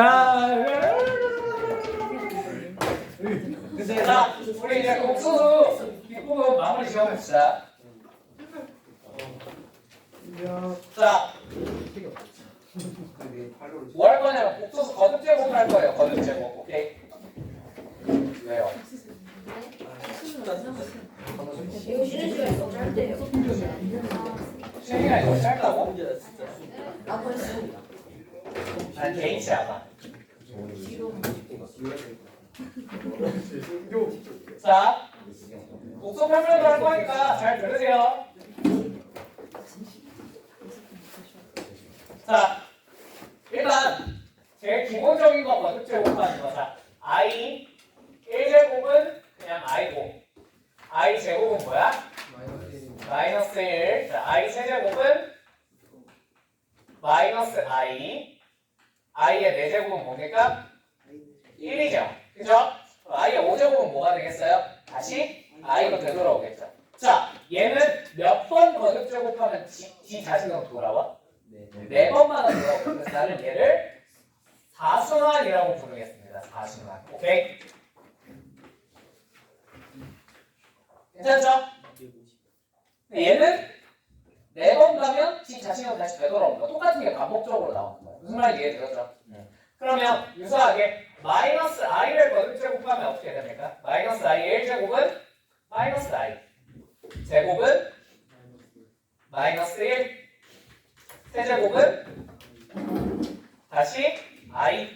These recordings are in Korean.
자, 우리 이제 옥수수 뒷부분 마무리 지어봅시다. 자, 뭐 할 거냐면 옥수수 거듭 제곱을 할 거예요. 거듭 제곱. 오케이? 왜요? 시간이 너무 짧다고? 난 개인치 않아. 자, 옥수 설명도 할 거니까 잘 들으세요. 자, 일단 제일 기본적인 거 거듭 제곱하는 거. 자, i 1제곱은 그냥 i고 i 제곱은 뭐야? 마이너스 1. 자, i 세제곱은 마이너스 i. i의 4제곱은 뭡니까? 1이죠. 그죠? i의 5제곱은 뭐가 되겠어요? 다시 i로 되돌아오겠죠. 자, 얘는 몇 번 거듭 제곱하면 지 자신으로 돌아와? 4번만 돌아오고, 그래서 나는 얘를 사순환이라고 부르겠습니다. 사순환. 오케이? 괜찮죠? 얘는 4번 가면 지 자신으로 다시 되돌아옵니다. 똑같은 게 반복적으로 나오는 거예요. 무슨 말인지 이해되셨죠? 그러면 유사하게 마이너스 i를 거듭 제곱하면 어떻게 됩니까? 마이너스 i의 1제곱은 마이너스 i 제곱은 마이너스 1 세제곱은 다시 i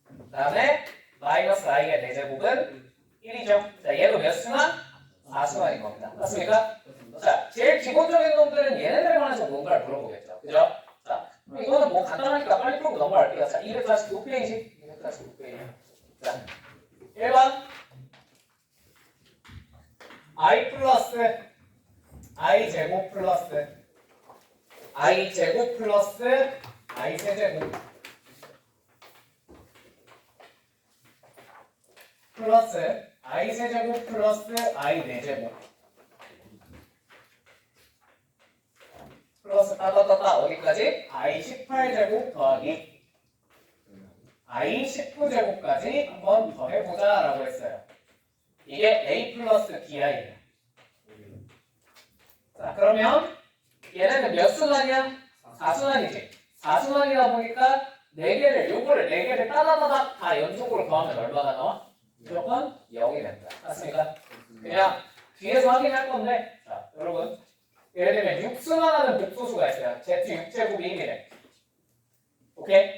그 다음에 마이너스 i의 4제곱은 1이죠. 자, 얘도 몇 순환? 4순환인 겁니다. 맞습니까? 자, 제일 기본적인 놈들은 얘네들 관해서 뭔가를 물어보겠죠. 그죠? 자, 이거는 뭐 간단하니까 빨리 풀고 넘어갈게요. 자, 249페이지. 249페이지. 자, 1번. i 플러스 i 제곱 플러스 i 제곱 플러스 i 세제곱 플러스 i 세제곱 플러스 i 4제곱 플러스 따따따따 어디까지? i 18제곱 더하기 i 19제곱까지 한번 더 해보자 라고 했어요. 이게 a 플러스 bi예요. 자, 그러면 얘네는 몇 순환이야? 4순환이지. 4순환이다 보니까 4개를, 요거를 4개를 따다다닥 다 연속으로 더하면 얼마가 나와? 무조건 0이 됩니다. 맞습니까? 그냥 뒤에서 확인할 건데, 자, 여러분. 예를 들면 6순환하는 복소수가 있어요. Z6제곱이 1이래. 오케이?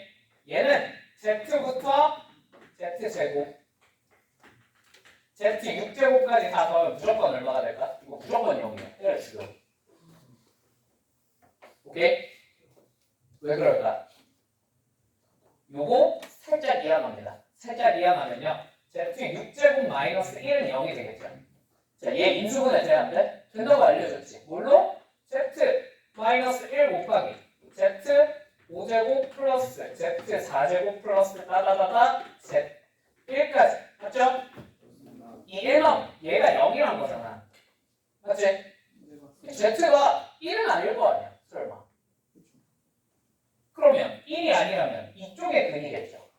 얘는 Z부터 Z제곱 Z6제곱까지 다 더하면 무조건 얼마가 될까? 이거 무조건 0이에요. 때려 죽여. 오케이? 왜 그럴까? 요거 살짝 이항합니다. 살짝 이항하면요. Z6제곱 마이너스 1은 0이 되겠죠. 자, 얘 인수분해 돼야 안 돼? 된다고 알려줬지. 뭘로? Z 마이너스 1 곱하기 Z5제곱 플러스 Z4제곱 플러스 따다다다 Z1까지. 맞죠? 이 1놈, 얘가 0이란 거잖아. 맞지? Z가 1은 아닐 거 아니야. 설마. 그러면 1이 아니라면 이쪽에 근이겠죠.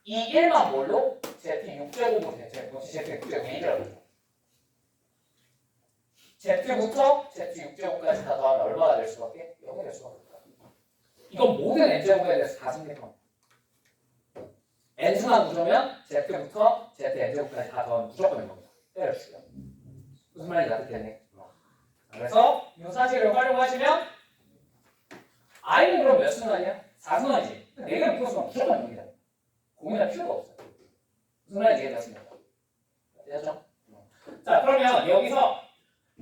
이 1만 뭘로? Z6제곱으로 대체해서 Z6제곱 1이라고. Z부터 Z6제곱까지 다 더하면 얼마가 될 수밖에? 0이 될 수밖에 없다. 이건 모든 N제곱에 대해서 다 생각합니다. N순환 구조면 Z부터 ZN제곱까지 다 더하면 무조건인 겁니다. 때려주세요. 무슨 말인지 알겠겠네. 그래서 이 사실을 활용하시면 I는 그럼 몇 순환이야? 4순환이지. 4개를 풀었으면 무조건 0이다. 고민할 필요가 없어요. 무슨 말인지 이해되셨습니까? 되셨죠? 자, 그러면 여기서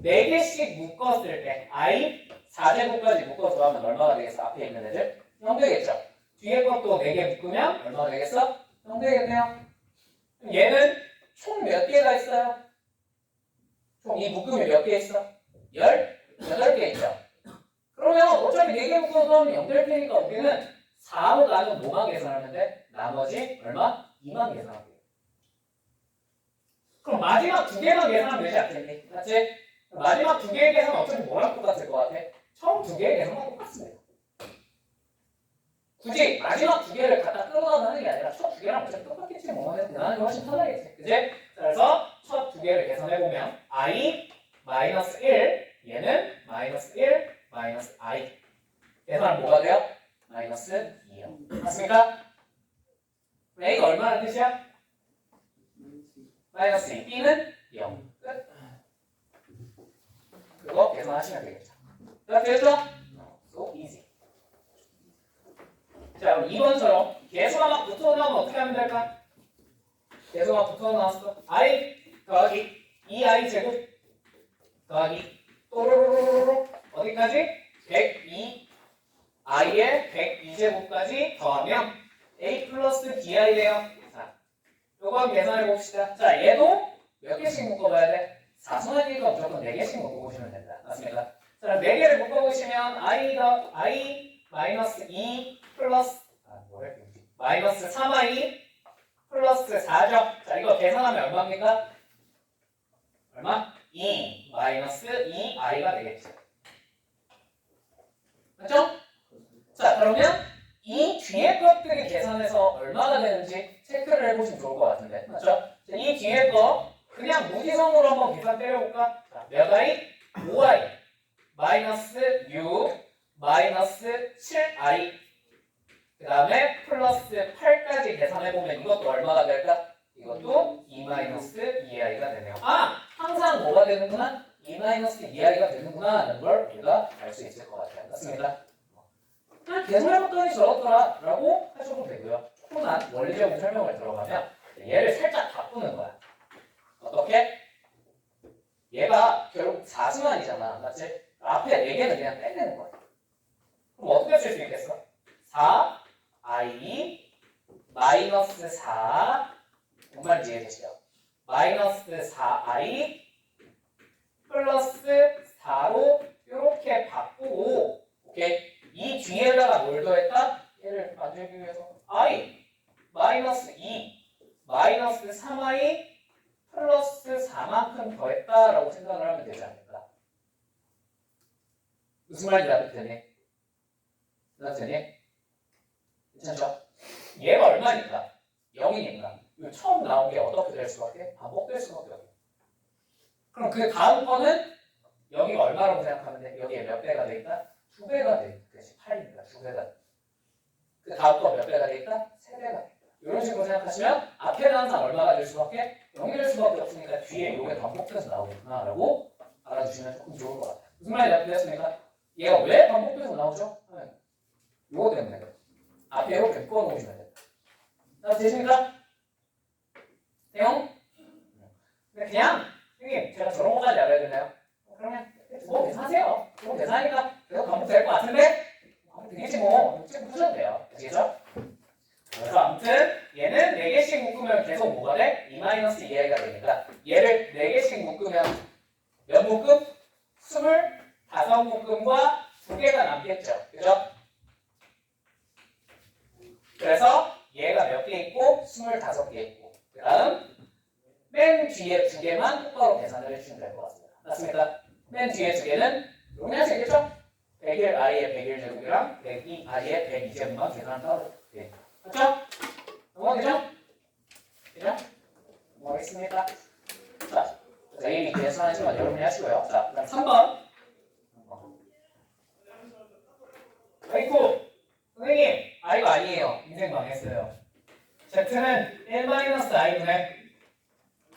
4개씩 묶었을 때 I 4제곱까지 묶어서 하면 얼마가 되겠어? 앞에 있는 애들? 0 되겠죠? 뒤에 것도 4개 묶으면 얼마가 되겠어? 0 되겠네요. 얘는 총 몇 개가 있어요? 총 이 묶음이 몇 개 있어? 18개 있죠? 그러면 어차피 4개 묶어서 하면 0 될 테니까 우리는 4로 나누면 뭐만 계산하면 돼? 나머지 얼마? 2만 계산하면 돼. 그럼 마지막 2개만 계산하면 되지 않겠니? 맞지? 마지막 2개의 계산은 어차피 뭐랑 똑같을 것 같아? 처음 2개의 계산은 똑같습니다. 굳이 마지막 두 개를 갖다 끌어다 하는 게 아니라 첫 두 개랑 어차피 똑같겠지 뭐. 대단한 게 훨씬 편하겠지. 그지? 그래서 첫 두 개를 계산해보면 i 마이너스 1 얘는 마이너스 1 마이너스 i 계산하면 뭐가 돼요? 마이너스 2요. 맞습니까? a가 얼마나 뜻이야? 마이너스 2 b는 0 끝. 그거 계산하시면 되겠죠. 자, 됐죠? So easy. 자, 그럼 2번처럼 개수가 막 붙어 나오면 어떻게 하면 될까? 개수가 막 붙어 나왔어. i 더하기 2i 제곱 더하기 또로로로로 어디까지? 102 i의 102제곱까지 더하면 a 플러스 bi래요. 자, 요거 한번 계산해 봅시다. 자, 얘도 몇 개씩 묶어봐야 돼? 사순환이니까 무조건 4개씩 묶어보시면 된다. 맞습니까? 자, 4개를 묶어보시면 i 마이너스 2 플러스 마이너스 3i 플러스 4죠. 자, 이거 계산하면 얼마입니까? 얼마? 2 마이너스 2i가 되겠죠. 맞죠? 자, 그러면 이 뒤에 것들이 계산해서 얼마가 되는지 체크를 해보시면 좋을 것 같은데. 맞죠? 자, 이 뒤에 거 그냥 무지성으로 한번 계산 때려볼까? 자, 몇 i? 5i 마이너스 6 마이너스 7i 그 다음에 플러스 8까지 계산해보면 이것도 얼마가 될까? 이것도 2-2i가 되네요. 아! 항상 뭐가 되는구나? 2-2i가 되는구나 하는 걸 우리가 알 수 있을 것 같아요. 맞습니다. 그냥 계산해봤더니 저렇더라 라고 하셔도 되고요. 조금만 원리적인 설명을 들어가면 얘를 살짝 바꾸는 거야. 어떻게? 얘가 결국 4순환이잖아. 맞지? 앞에 4개는 그냥 빼내는 거야. 그럼 어떻게 쓸 수 있겠어? 4i 마이너스 4 정말 이해되시죠? 마이너스 4i 플러스 4로 이렇게 바꾸고 오케이? 이 뒤에다가 뭘 더했다? 얘를 만들기 위해서 i 마이너스 2 마이너스 3i 플러스 4만큼 더했다라고 생각을 하면 되지 않을까? 무슨 말인지 알았더니? 괜찮죠? 얘가 얼마니까? 0이니까 처음 나온 게 어떻게 될 수밖에? 반복될 수밖에 없어요. 그럼 그 다음 거는 여기가 얼마라고 생각하면 돼? 여기에 몇 배가 돼 있다? 2배가 돼 있다. 그렇지, 8입니다. 2배가. 그 다음 거 몇 배가 돼 있다? 3배가 돼 있다. 이런 식으로 생각하시면 앞에는 항상 얼마가 될 수밖에? 0이 될 수밖에 없으니까 뒤에 이게 반복돼서 나오구나 라고 알아주시면 조금 좋을 것 같아요. 무슨 말인지 알겠습니까? 얘가 왜 반복돼서 나오죠? 이거 때문에 그래요. 앞에 이렇게 묶어놓으시면 돼요. 자, 되십니까? 대형? 근데 그냥 형님 제가 저런 거까지 알아야 되나요? 그러면 뭐 계산하세요. 뭐 계산하니까 계속 반복될 것 같은데 되겠지 뭐. 지금 푸셔도 돼요. 아시겠죠? 그래서 아무튼 얘는 4개씩 묶으면 계속 뭐가 돼? 2-2i가 되니까 얘를 4개씩 묶으면 몇 묶음? 25묶음과 2개가 남겠죠. 그죠? 그래서 얘가 몇 개 있고 25개 있고 그 다음 맨 뒤에 2개만 똑바로 계산을 해주시면 될 것 같습니다. 맞습니까? 맨 뒤에 2개는 이렇게 할 수 있겠죠? 101 i의 101 제곱이랑 102 i의 102 제곱만 계산하면 돼. 맞죠? 넘어가겠죠? 그죠? 넘어가겠습니다. 자, 내일이 계산하지만 여러분이 하시고요. 자, 그럼 3번. 아이쿠, 선생님, i가 아니에요. 인생 망했어요. z는 1-i분의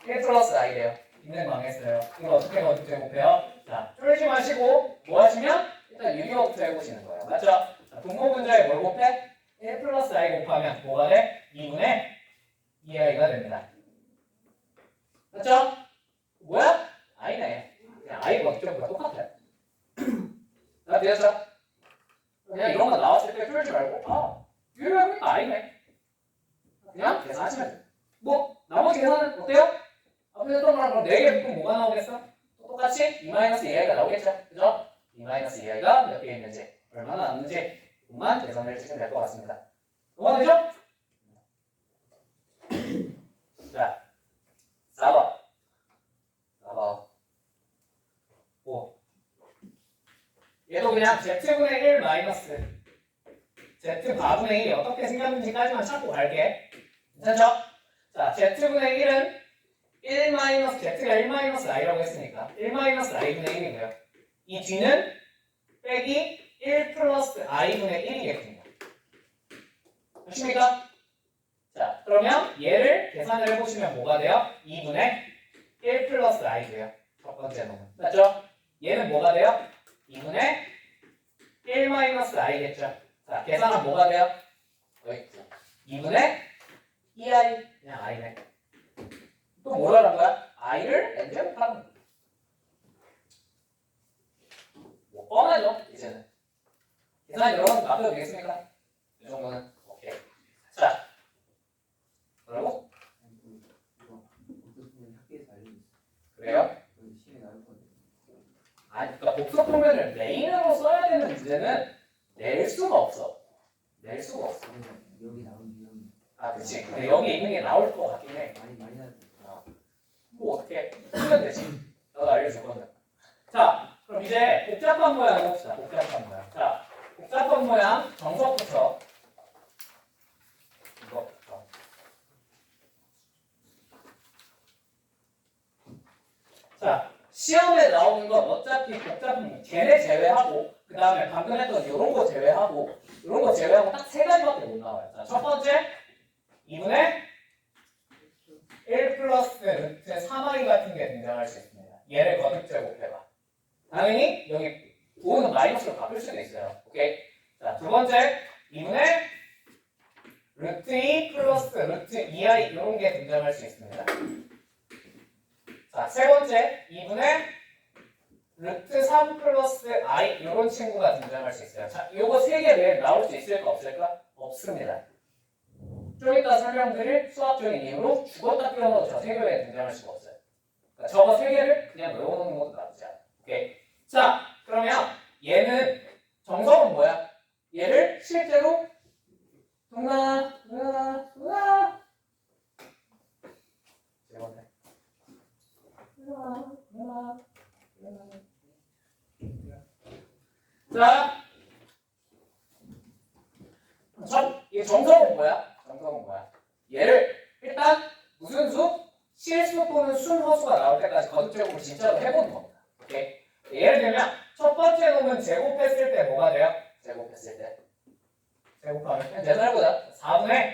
1 플러스 i래요. 인생 망했어요. 이거 어떻게 제곱해요? 자, 쫄지 마시고 뭐 하시면 일단 유리어부터 해보시는 거예요. 맞죠? 자, 분모 분자에 뭘 곱해? 1 플러스 i 곱하면 뭐가 돼? 2분의 2i가 됩니다. 맞죠? 뭐야? i네. 그냥 i가 어떻게 똑같아요. 자, 되었죠? 그냥 이런 거 나왔을 때 쫄지 말고 유리어니까 i네. 그냥 계산하시면 돼요. 뭐 나머지 계산은 어때요? 앞에 했던 거랑 그럼 4개 묶으면 뭐가 나오겠어? 똑같이 2-2i가 나오겠죠? 그죠? 2-2i가 몇 개 있는지 얼마나 남는지 그것만 계산을 해주시면 될 것 같습니다. 뭐가 되죠? 자, 4번 5 얘도 그냥 z분의 1 마이너스 z 바분의 1이 어떻게 생겼는지까지만 찾고 갈게. 괜찮죠? 자, z분의 1은 1-z가 1-i라고 했으니까 1-i분의 1이고요. 이 뒤는 빼기 1 플러스 i분의 1이겠군요. 아십니까? 자, 그러면 얘를 계산을 해보시면 뭐가 돼요? 2분의 1 플러스 i고요. 첫 번째 놈은. 맞죠? 얘는 뭐가 돼요? 2분의 1 마이너스 i겠죠? 자, 계산은 뭐가 돼요? 여기 있죠. 2분의 2i. 그냥 i네. 또 뭐라는 거야? i를 n제곱 하는 거야. 뭐 뻔하죠? 이제는. 계산 여러분 맡겨도 되겠습니까? 이 정도는. 오케이. 자, 그리고 그래요? 아니, 그러니까 복수 표면을 메인으로 써야 되는 문제는 낼 수가 없어. 낼 수가 없어. 여기 나온 유형이 아, 그치. 근데 여기 있는 게 나올 것 같긴 해. 많이 나왔어. 뭐 어떻게 풀면 되지? 나도 알려줄 건데. 자, 그럼 이제 복잡한 모양 해봅시다. 복잡한 모양. 자, 복잡한 모양 정석부터. 이거부터. 자, 시험에 나오는 건 어차피 복잡한 걔네 제외하고 그 다음에 방금 했던 이런 거 제외하고 이런 거 제외하고 딱 세 가지밖에 못 나와요. 자, 첫 번째 2분의 1 플러스 루트 3i 같은 게 등장할 수 있습니다. 얘를 거듭 제곱해봐. 당연히 여기 5는 마이너스로 바뀔 수도 있어요. 오케이? 자, 두 번째 2분의 루트 2 플러스 루트 2i 이런 게 등장할 수 있습니다. 자, 세 번째 2분의 루트 3 플러스 i 이런 친구가 등장할 수 있어요. 자, 요거 세 개 외에 나올 수 있을까 없을까? 없습니다. 좀 이따 설명드릴 수학적인 이유로 죽었다 깨어나도 저 세 개 외에 등장할 수가 없어요. 그러니까 저거 세 개를 그냥 외워놓는 것도 나쁘지 않아요. 오케이. 자, 그러면 얘는 정석은 뭐야? 얘를 실제로 동나 자, 이 정석은 뭐야? 정석은 뭐야? 얘를 일단 무슨 수? 실수 또는 순허수가 나올 때까지 거듭제곱을 진짜로 해보는 겁니다. 오케이? 예를 들면 첫 번째 놈은 제곱했을 때 뭐가 돼요? 제곱했을 때 제곱하면 그냥 계산해보자. 4분의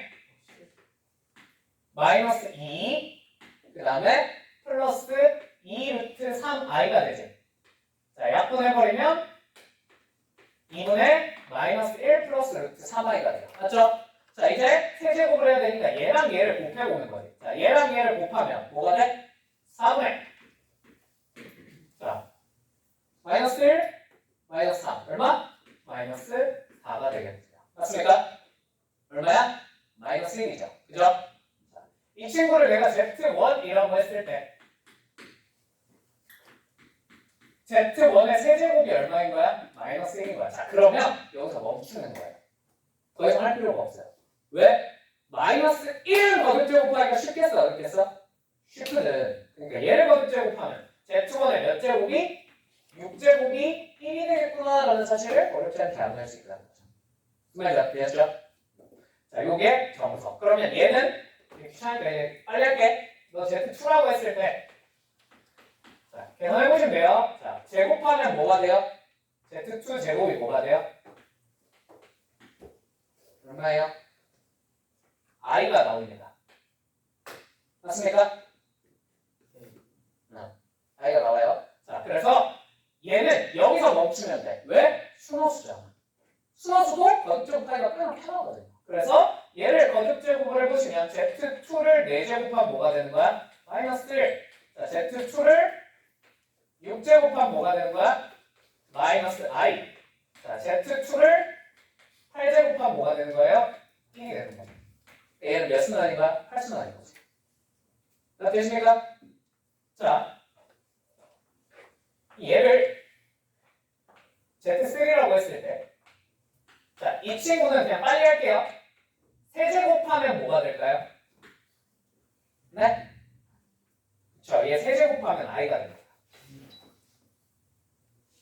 마이너스 2 그 다음에 플러스 2 루트 3i가 되지. 자, 약분해버리면 2분의 마이너스 1 플러스 루트 3i가 돼요. 맞죠? 자, 이제 세제곱을 해야 되니까 얘랑 얘를 곱해보는 거지. 자, 얘랑 얘를 곱하면 뭐가 돼? 4분의 자, 마이너스 1, 마이너스 3 얼마? 마이너스 4가 되겠죠. 맞습니까? 얼마야? 마이너스 1이죠. 그죠? 자, 이 친구를 내가 Z1이라고 했을 때 Z1의 세제곱이 얼마인 거야? 마이너스 1인 거야. 자, 그러면 여기서 멈추는 거예요. 더 이상 할 필요가 없어요. 왜? 마이너스 1을 거듭제곱하기가 쉽겠어? 어렵겠어? 쉽거든. 그러니까 얘를 거듭제곱하면 Z1의 몇 제곱이? 6제곱이 1이 되겠구나 라는 사실을 어렵지 않게 암기할 수 있다는 거죠. 무슨 말인지 이해하시죠? 자, 요게 정석. 그러면 얘는 귀찮으니까 빨리 할게. 너 Z2라고 했을 때 자, 계산해보시면 돼요. 자, 제곱하면 뭐가 돼요? Z2 제곱이 뭐가 돼요? 얼마예요? i가 나옵니다. 맞습니까? i가 나와요. 자, 그래서 얘는 여기서 멈추면 돼. 왜? 순호수잖아. 순호수도 거듭제곱하기가 꽤나 편하거든요. 그래서 얘를 거듭제곱을 해보시면 Z2를 4제곱하면 뭐가 되는 거야? 마이너스 1. 자, Z2를 6제곱하면 뭐가 되는 거야? 마이너스 i. 자, Z2를 8제곱하면 뭐가 되는 거예요? 1이 되는 거예요. 얘는 몇 순환인 거야? 8순환인 거지. 자, 되십니까? 자, 얘를 Z3라고 했을 때 자, 이 친구는 그냥 빨리 할게요. 세제곱하면 뭐가 될까요? 네? 그쵸, 얘 세제곱하면 i가 됩니다.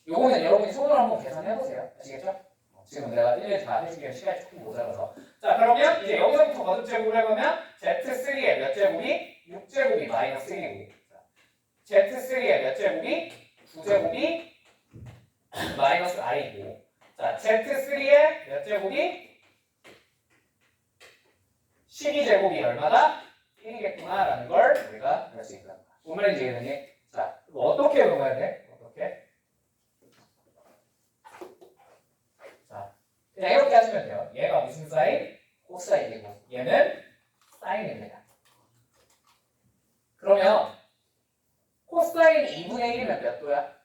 요거는 여러분이 손으로 한번 계산해보세요. 아시겠죠? 지금 내가 1일 다 해주기엔 시간이 조금 모자라서. 자, 그러면 이제 여기서부터 거듭 제곱을 해보면 Z3의 몇 제곱이 6제곱이 마이너스 1이고, Z3의 몇 제곱이 9제곱이 마이너스 i고, 자, Z3의 몇 제곱이 12제곱이 얼마다? 1이겠구나 라는 걸 우리가 알 수 있다. 뭔 말인지 이해되니? 자, 어떻게 넣어야 돼? 어떻게? 자, 그냥 이렇게 하시면 돼요. 얘가 무슨 사인? 코사인이고 얘는 사인입니다. 그러면 코사인 2분의 1이면 몇 도야?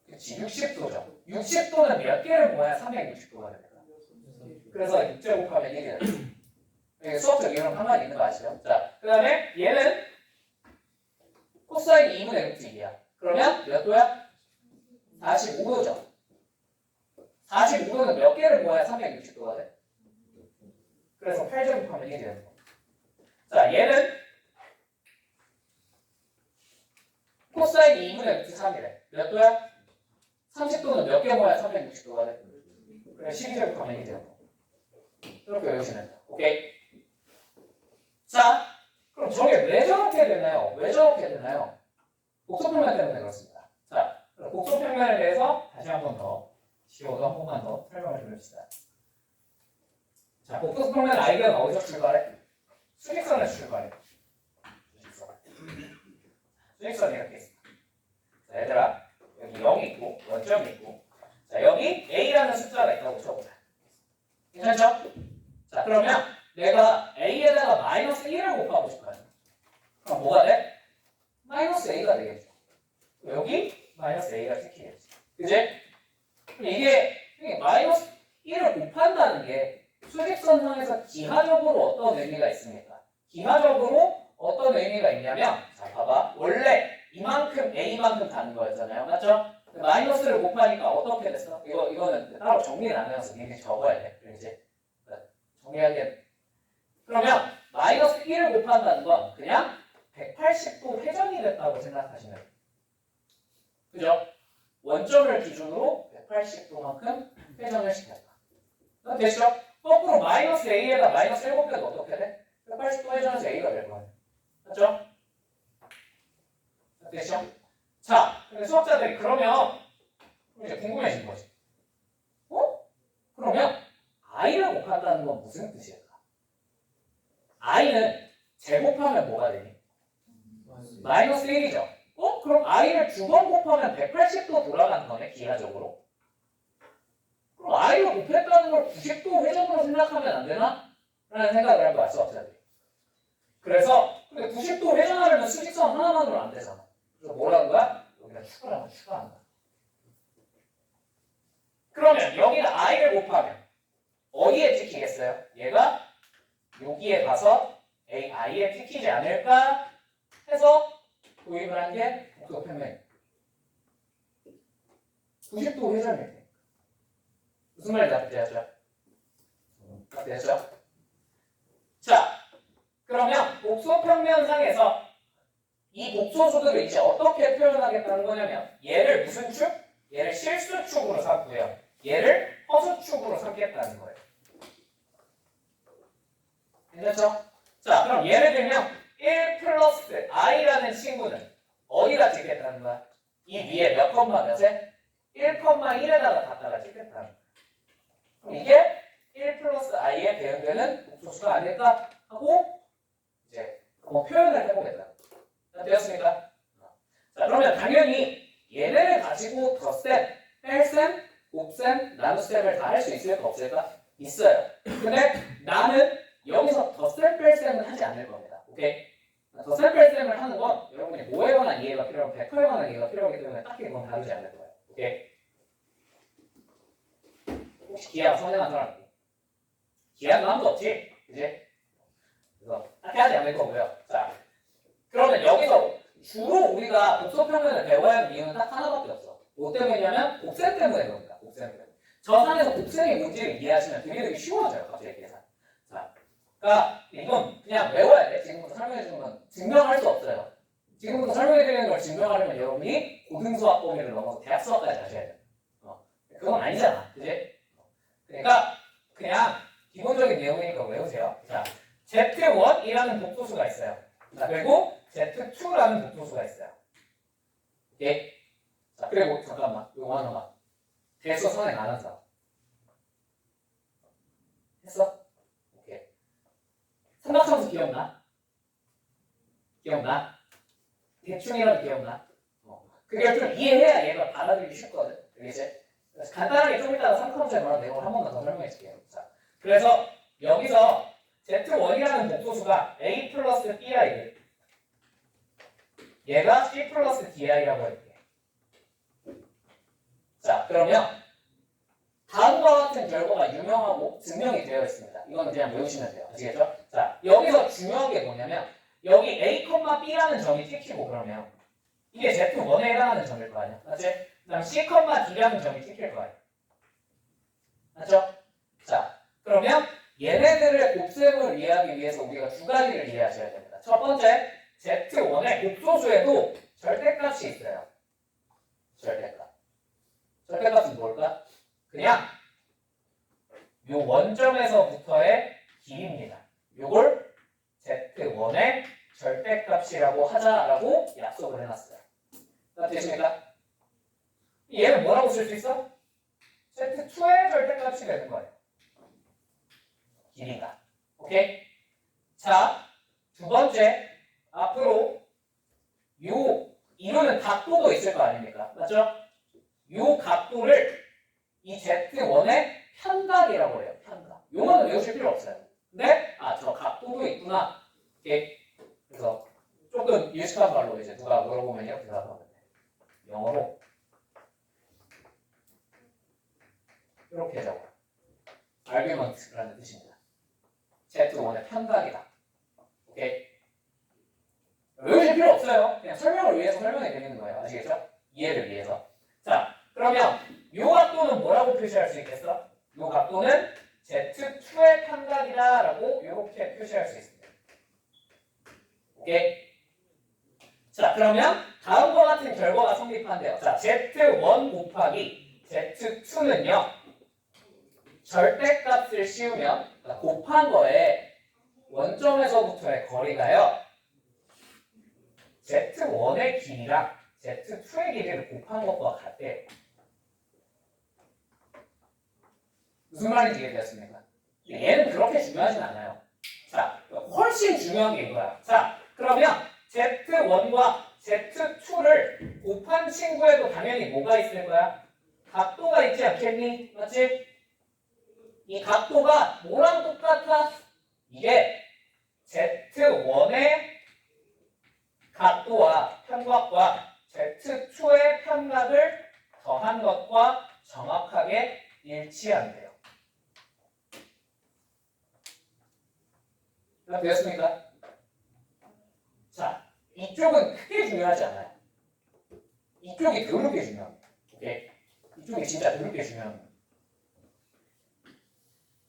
그렇지, 60도죠. 60도는 몇 개를 모아야 360도가 됩니다. 그래서 6제곱하면 1이에요. 수업적 이유랑 상관이 있는 거 아시죠? 자, 그 다음에 얘는 코사인 2분의 루트 2야. 그러면 몇 도야? 45도죠. 45도는 몇 개를 모아야 360도가 돼? 그래서 8제곱하면 1이 되는 거. 자, 얘는 코사인 2분의 루트 3이래. 몇 도야? 30도는 몇 개 모아야 360도가 돼? 그래, 12제곱하면 1이 되는 거. 이렇게 외우시면 돼요. 오케이? 자, 그럼 저게 왜 저렇게 되나요? 왜 저렇게 되나요? 복소평면 때문에 그렇습니다. 자, 복소평면에 대해서 다시 한 번 더, 지워도 한 번만 더 설명을 좀 해봅시다. 자, 복소평면 아이디어는 어디서 출발해? 수직선에서 출발해. 수직선이 이렇게 있어. 자, 얘들아, 여기 0이 있고, 원점이 있고, 자, 여기 A라는 숫자가 있다고 쳐보자. 괜찮죠? 자, 그러면 내가 A에다가 마이너스 1을 곱하고 싶어요. 그럼 뭐가 돼? 마이너스 A가 되겠죠. 여기 마이너스 A가 찍히겠지. 그지? 이게 마이너스 1을 곱한다는 게 수직선상에서 기하적으로 어떤 의미가 있습니까? 기하적으로 어떤 의미가 있냐면, 자, 봐봐. 원래 이만큼 A만큼 가는 거였잖아요. 맞죠? 마이너스를 곱하니까 어떻게 됐어? 이거는 따로 정리를 안 해서 니네 적어야 돼. 이제 정리하게. 그러면 마이너스 1을 곱한다는 건 그냥 180도 회전이 됐다고 생각하시면 돼요. 그죠? 원점을 기준으로 180도만큼 회전을 시켰다. 됐죠? 거꾸로 마이너스 A에다 마이너스 7배도 어떻게 돼? 180도 회전해서 A가 될 거예요. 맞죠? 됐죠? 자, 근데 수학자들이 그러면 이제 궁금해진 거지. 그러면 i를 곱한다는 건 무슨 뜻일까? i는 제곱하면 뭐가 되니? 마이너스 1이죠. 그럼 i를 2번 곱하면 180도 돌아가는 거네, 기하적으로. 그럼 i를 곱했다는 걸 90도 회전으로 생각하면 안 되나? 라는 생각을 한 거야, 수학자들이. 그래서 근데 90도 회전하려면 수직선 하나만으로 안 되잖아. 그래서 뭐라는 거야? 여기다 추가하는 거야. 그러면 여기다 i를 곱하면 어디에 찍히겠어요? 얘가 여기에 가서 i에 찍히지 않을까 해서 도입을 한 게 복소평면. 90도 회전일 때. 무슨 말인지 알겠죠? 알겠죠? 자, 그러면 복소평면상에서 이 복소수들을 이제 어떻게 표현하겠다는 거냐면, 얘를 무슨 축? 얘를 실수축으로 삼고요. 얘를 허수축으로 삼겠다는 거예요. 괜찮죠? 자, 그럼 예를 들면 1 플러스 i라는 친구는 어디다 찍겠다는 거야? 이 위에 몇 컴마 몇에? 1,1에다가 갖다가 찍겠다는 거야. 그럼 이게 1 플러스 i에 대응되는 복소수가 아닐까 하고 이제 한번 표현을 해보겠다. 자, 되었습니까? 자, 그러면 당연히 얘네를 가지고 덧셈, 뺄셈, 곱셈, 나눗셈을 다 할 수 있을까 없을까? 있어요. 근데 나는 여기서 덧셈, 뺄셈은 하지 않을 겁니다. 오케이? 덧셈, 뺄셈을 하는 건 여러분이 뭐에 관한 이해가 필요하고 100%에 관한 이해가 필요하기 때문에 딱히 그건 다루지 않을 거예요. 오케이? 혹시 기하가 선행한 사람 있고? 기하는 아무도 없지? 그지? 그래서 딱히 하지 않을 거고요. 자, 그러면 여기서 주로 우리가 복소평면을 배워야 하는 이유는 딱 하나밖에 없어. 뭐 때문이냐면 곱셈 때문에 그럽니다. 곱셈 때문에. 저 산에서 곱셈의 뭔지를 이해하시면 되게 쉬워져요. 갑자기 계산. 자, 그러니까 이건 그냥 외워야 돼. 지금부터 설명해 주는 건 증명할 수 없어요. 지금부터 설명해 드리는 걸 증명하려면 여러분이 고등수학 범위를 넘어서 대학 수학까지 하셔야 돼요. 그건 아니잖아. 그지? 그러니까 그냥 기본적인 내용이니까 외우세요. 자, Z1이라는 복소수가 있어요. 자, 그리고 Z2라는 복소수가 있어요. 예. 자, 그리고 잠깐만, 요거 하나만. 대수 선행 안 한 사람. 했어? 오케이. 삼각함수 기억나? 기억나? 대충이라도 기억나? 그게 좀 이해해야 얘가 받아들이기 쉽거든. 이제 간단하게 좀 이따가 삼각함수에 관한 내용을 한 번만 더 설명해 줄게요. 자, 그래서 여기서 Z1이라는 복소수가 A 플러스 BI, 얘가 C 플러스 DI라고 할게. 자, 그러면 다음과 같은 결과가 유명하고 증명이 되어 있습니다. 이거는 그냥 외우시면 돼요. 아시겠죠? 자, 여기서 중요한 게 뭐냐면 여기 A, B라는 점이 찍히고 그러면 이게 Z1에 해당하는 점일 거 아니야. 맞지? 그 다음 C, D라는 점이 찍힐 거 아니야. 맞죠? 자, 그러면 얘네들의 곱셈을 이해하기 위해서 우리가 두 가지를 이해하셔야 됩니다. 첫 번째, Z1의 곱소수에도 절대값이 있어요. 절대값. 절대값은 뭘까? 그냥 요 원점에서부터의 길이입니다. 요걸 Z1의 절대값이라고 하자라고 약속을 해놨어요. 됐습니까? 얘는 뭐라고 쓸 수 있어? Z2의 절대값이 되는 거예요. 길이가. 오케이? 자, 두 번째, 앞으로 이거는 각도도 있을 거 아닙니까? 맞죠? 요 각도를 이 Z1의 편각이라고 해요. 편각. 요거는 외우실 필요 없어요. 근데 저 각도도 있구나. 오케이? 그래서 조금 유식한 말로 이제 누가 물어보면 이렇게 대답하면 돼. 영어로 이렇게 적어. argument라는 뜻입니다. Z1의 편각이다. 오케이? 외우실 필요 없어요. 그냥 설명을 위해서 설명해 드리는 거예요. 아시겠죠? 이해를 위해서. 자, 그러면 이 각도는 뭐라고 표시할 수 있겠어? 이 각도는 Z2의 편각이다라고 이렇게 표시할 수 있습니다. 오케이? 자, 그러면 다음과 같은 결과가 성립한대요. 자, Z1 곱하기 Z2는요. 절대값을 씌우면 그러니까 곱한 거에 원점에서부터의 거리가요. Z1의 길이랑 Z2의 길이를 곱한 것과 같대요. 무슨 말인지 이해되었습니까? 얘는 그렇게 중요하진 않아요. 자, 훨씬 중요한 게 이거야. 자, 그러면 Z1과 Z2를 곱한 친구에도 당연히 뭐가 있을 거야? 각도가 있지 않겠니? 맞지? 이 각도가 뭐랑 똑같아? 이게 Z1의 각도와 편각과 Z2의 편각을 더한 것과 정확하게 일치한대요. 되었습니까? 자, 이쪽은 크게 중요하지 않아요. 이쪽이 더럽게 중요합니다. 오케이? 이쪽이 진짜 더럽게 중요합니다.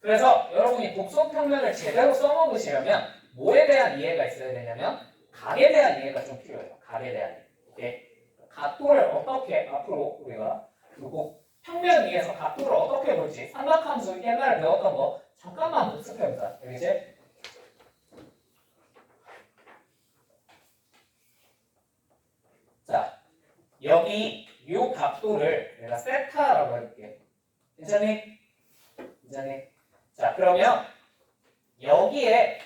그래서 여러분이 곡선평면을 제대로 써먹으시려면 뭐에 대한 이해가 있어야 되냐면 각에 대한 이해가 좀 필요해요. 각에 대한 이해. 오케이? 각도를 어떻게 앞으로 우리가 그리고 평면 위에서 각도를 어떻게 볼지 삼각함수 옛날에 배웠던 거 잠깐만 복습해보자. 알겠지? 자, 여기 이 각도를 내가 세타라고 해볼게. 괜찮니? 괜찮니? 자, 그러면 여기에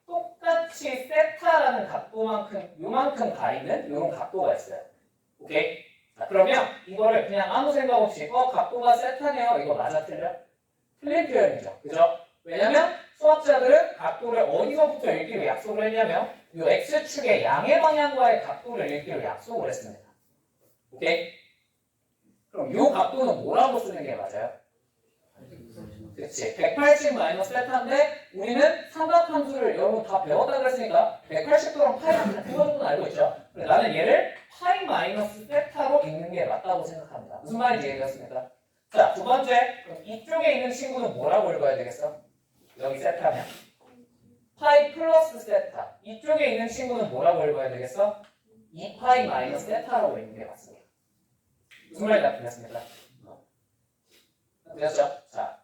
똑같이 세타라는 각도만큼 요만큼 가리는 이런 각도가 있어요. 오케이? 자, 그러면 이거를 그냥 아무 생각 없이 각도가 세타네요. 이거 맞아 틀려? 틀린 표현이죠. 그죠? 왜냐면 수학자들은 각도를 어디서부터 읽기로 약속을 했냐면 이 X축의 양의 방향과의 각도를 읽기로 약속을 했습니다. 오케이? 그럼 이 각도는 뭐라고 쓰는 게 맞아요? 그치. 180 마이너스 세타인데 우리는 삼각함수를 여러분 다 배웠다 그랬으니까 180도랑 파이랑 같은 거는 알고 있죠. 그래서 나는 얘를 파이 마이너스 세타로 읽는 게 맞다고 생각합니다. 무슨 말인지 이해되었습니까? 자, 두 번째. 그럼 이쪽에 있는 친구는 뭐라고 읽어야 되겠어? 여기 세타면 파이 플러스 세타. 이쪽에 있는 친구는 뭐라고 읽어야 되겠어? 2파이 마이너스 세타라고 읽는 게 맞습니다. 무슨 말인지 들렸습니까? 들렸죠? 자,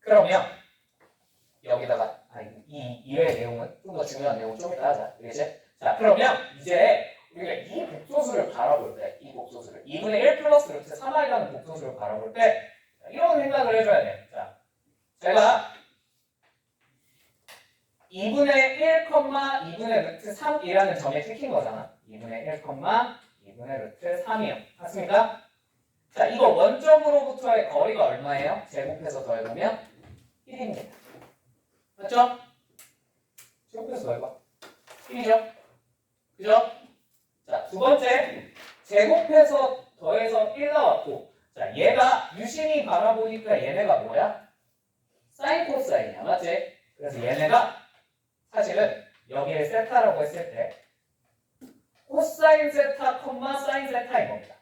그러면 여기다가 이 이외의 내용은 좀 더 중요한 내용 좀 이따 하자. 그렇지? 자, 그러면 이제 우리가 이 복소수를 바라볼 때, 이 복소수를 2분의 1 플러스 루트 3i라는 복소수를 바라볼 때 이런 생각을 해줘야 돼. 자, 제가 2분의 1, 2분의 루트 3이라는 점에 찍힌 거잖아. 2분의 1, 2분의 루트 3이요. 맞습니까? 자, 이거 원점으로부터의 거리가 얼마예요? 제곱해서 더해보면 1입니다. 맞죠? 제곱해서 더해봐. 1이죠? 그죠? 자, 두 번째, 제곱해서 더해서 1 나왔고, 자, 얘가 유심히 바라보니까 얘네가 뭐야? 사인 코사인이야. 맞지? 그래서 얘네가 사실은 여기에 세타라고 했을 때 코사인 세타, 사인 세타인 겁니다.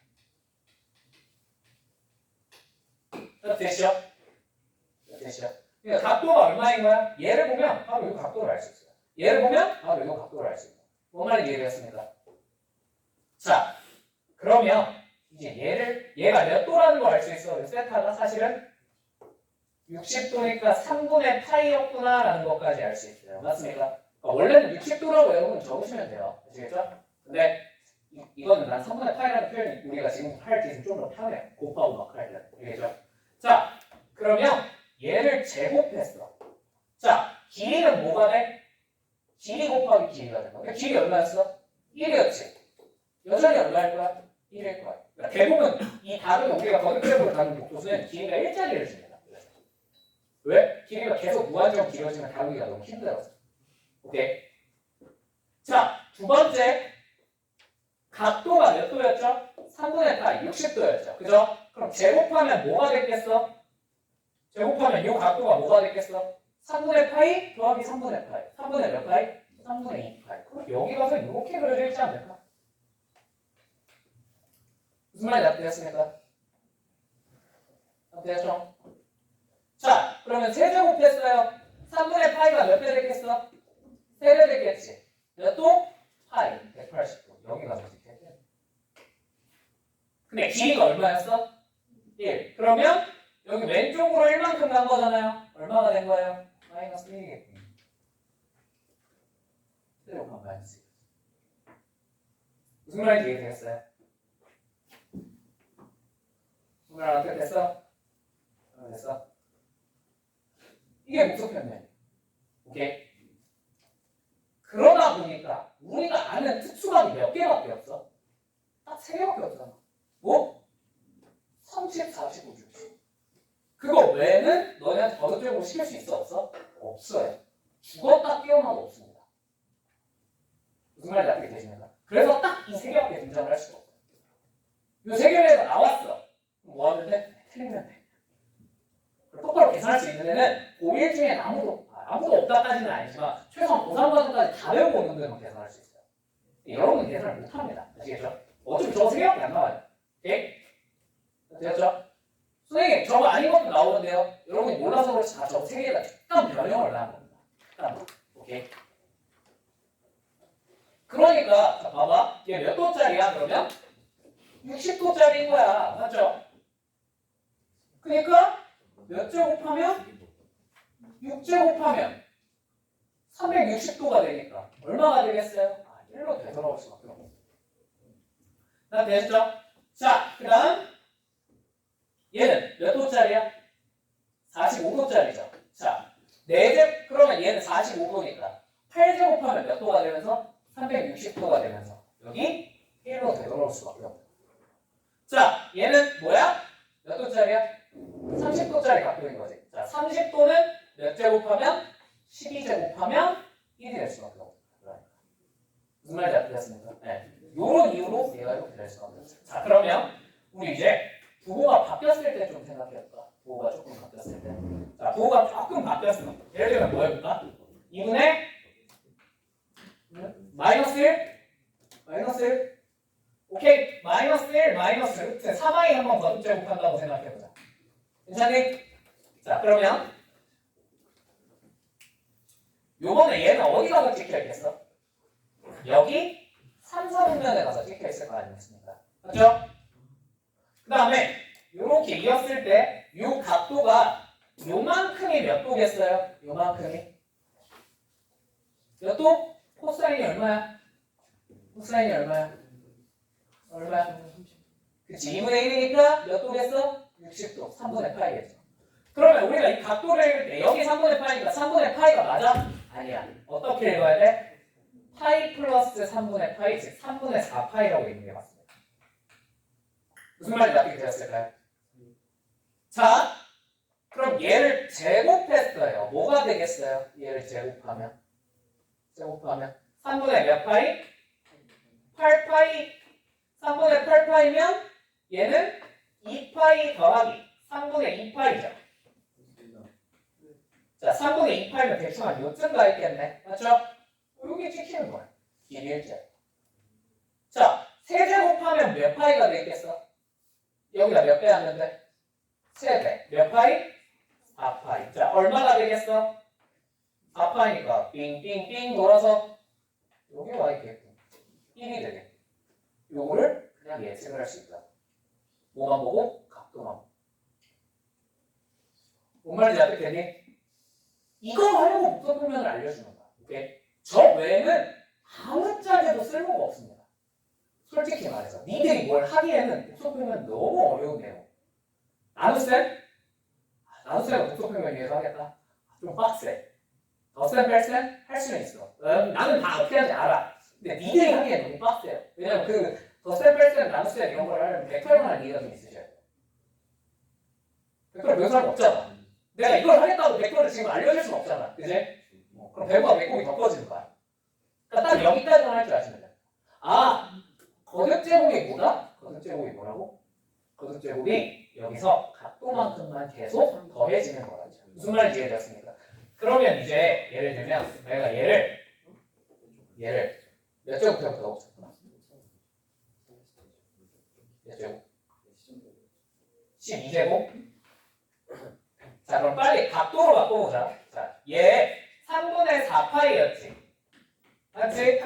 됐죠? 됐죠? 그러니까 각도가 얼마인 거야? 얘를 보면 바로 이 각도를 알 수 있어요. 얘를 보면 바로 이 각도를 알 수 있어요. 뭔 말인지 이해되었습니까? 자, 그러면 이제 얘가 몇 도라는 걸 알 수 있어. 세타가 사실은 60도니까 3분의 파이였구나라는 것까지 알 수 있어요. 맞습니까? 원래는 60도라고 여러분 적으시면 돼요. 아시겠죠? 근데 이거는 난 3분의 파이라는 표현이 우리가 지금 할 때 좀 더 편해. 곱하고 막 할 때. 알겠죠? 자, 그러면 얘를 제곱했어. 자, 길이는 뭐가 돼? 길이 곱하기 길이가 되는 거야. 길이 얼마였어? 1이었지. 여전히 얼마일 거야? 1일 거야. 그러니까 대부분 이 다른 우리가 거듭적으로 다른 복도수는 길이가 1짜리를 줍니다. 왜? 길이가 계속 무한정 길어지면 다루기가 너무 힘들어서. 오케이. 자, 두 번째. 각도가 몇 도였죠? 3분의 파이, 60도였죠. 그죠? 그럼 제곱하면 뭐가 됐겠어? 제곱하면 이 각도가 뭐가 됐겠어? 3분의 파이 더하기 3분의 파이. 3분의 몇 파이? 3분의 2 파이. 그럼 여기 가서 이렇게 그려져 있지 않을까? 무슨 말이 되었습니까? 되었죠? 자, 그러면 세제곱했어요. 3분의 파이가 몇 배 됐겠어? 3배 됐겠지. 몇 도? 파이. 180도. 여기 가서 찍게 돼. 근데 길이가 얼마였어? 1. 그러면 여기 왼쪽으로 1만큼 간 거잖아요. 얼마가 된 거예요? 마이너스 1이겠군요. 세제곱한 마이너스 1. 무슨 말인지 이해되겠어요? 무슨 말 어떻게 됐어? 됐어? 이게 목소편이에요. 오케이? 그러다 보니까 우리가 아는 특수각이 몇 개밖에 없어? 딱 3개밖에 없잖아. 뭐? 30, 40, 50. 그거 외에는 너네한테 버릇적으로 시킬 수 있어? 없어? 없어요. 죽었다 깨어나도 없습니다. 무슨 말인지 어떻게 되십니까? 그래서 딱 이 3개밖에 등장을 할 수가 없어요. 이 3개에서 나왔어. 뭐 하는데? 틀리면 돼. 똑바로 계산할 수 있는 애는 고1 중에 아무도 없다까지는 아니지만 최소한 고3 과정까지 다 배우고 오는 데만 계산할 수 있어요. 여러분은 계산을 못합니다. 아시겠죠? 어차피 저거 3개밖에 안 나와요. 오케이? 됐죠? 선생님 저거 아닌 것도 나오는데요. 여러분이 몰라서 그렇지 저거 3개가 약간 변형을 한 겁니다. 약간. 오케이? 그러니까 자, 봐봐. 얘 몇 도짜리야 그러면? 60도짜리인 거야. 맞죠? 그러니까 몇 제곱하면? 6제곱하면 360도가 되니까 얼마가 되겠어요? 1로 되돌아올 수밖에 없어요. 다 됐죠? 자, 그 다음 얘는 몇 도짜리야? 45도짜리죠. 자, 4제 그러면 얘는 45도니까 8제곱하면 몇 도가 되면서? 360도가 되면서 여기 1로 되돌아올 수밖에 없어요. 자, 얘는 뭐야? 몇 도짜리야? 30도짜리 각도인 거지. 자, 30도는 몇 제곱하면? 12제곱하면 1이 될 수밖에 없어요. 무슨 말인지 아시겠습니까? 네. 요런 이유로 얘가 이렇게 될 수밖에 없어요. 자, 그러면 우리 이제 부호가 바뀌었을 때 좀 생각해볼까? 부호가 조금 바뀌었을 때. 자, 부호가 조금 바뀌었어. 예를 들면 뭐 해볼까? 2분의 마이너스 1? 마이너스 1? 오케이. 마이너스 1, 마이너스 루트 3i 한번 거듭 제곱한다고 생각해보자. 괜찮니? 자, 그러면 요번에 얘는 어디 가서 찍혀있겠어? 여기 3, 4분면에 가서 찍혀있을 거 아니겠습니까? 맞죠? 그 다음에 요렇게 이었을 때 요 각도가 요만큼이 몇 도겠어요? 요만큼이 몇 도? 코사인이 얼마야? 코사인이 얼마야? 얼마야? 그치 2분의 1이니까 몇 도겠어? 60도 3분의 파이겠죠. 그러면 우리가 이 각도를 읽을 때 여기 3분의 파이니까 3분의 파이가 맞아? 아니야. 어떻게 읽어야 돼? 파이 플러스 3분의 파이, 즉 3분의 4파이라고 읽는 게 맞습니다. 무슨 말인지 어떻게 되었을까요? 자, 그럼 얘를 제곱했어요. 뭐가 되겠어요? 얘를 제곱하면 3분의 몇 파이? 8파이. 3분의 8파이면 얘는 2파이 더하기 3분의 2파이죠. 자, 3분의 2파이면 대충 한 요쯤 가 있겠네. 맞죠? 여기 찍히는 거야. 길이일제. 자, 세제곱하면 몇 파이가 되겠어? 여기다 몇 배 하는데? 세배. 몇 파이? 4파이. 자, 얼마나 되겠어? 4파이니까 빙빙빙 돌아서 여기 와 있겠고 1이 되겠고 요거를 그냥 예측을 할 수 있다. 뭐만 보고? 각도만 보고. 뭔 말인지 알겠니? 이거 하려고 목표 표면을 알려주는 거야. 오케이? 저 외에는 아무짝에도 쓸모가 없습니다. 솔직히 말해서 니들이 뭘 하기에는 목표 표면 너무 어려운 내용. 나눗셈? 나눗셈은 목표 표면 위해서 하겠다. 좀 빡세. 덧셈, 뺄셈? 할 수는 있어. 나는 다 어떻게 하는지 알아. 근데 니들이 하기엔 너무 빡세요. 왜냐면 그 덧셈, 뺄셈, 나눗셈 이런 걸 하려면 벡터에만 이해가 좀 있으셔야 돼요. 벡터를 배운 사람 없잖아. 내가 이걸 하겠다고 벡터를 지금 알려줄 수는 없잖아. 그지? 그럼 배우가 배꼽이 덮어지는 거야. 그러니까 딱 여기까지만 할 줄 아시면 돼요. 아, 거듭제곱이 뭐다? 거듭제곱이 뭐라고? 거듭제곱이 여기서 각도만큼만 계속 더해지는 거라죠. 무슨 말인지 이해되었습니까? 그러면 이제 예를 들면 내가 얘를 몇 제곱부터 넣어보자. 몇 제곱? 12제곱? 자, 그럼 빨리 각도로 바꿔보자. 자, 얘 3분의 4파이였지. 맞지?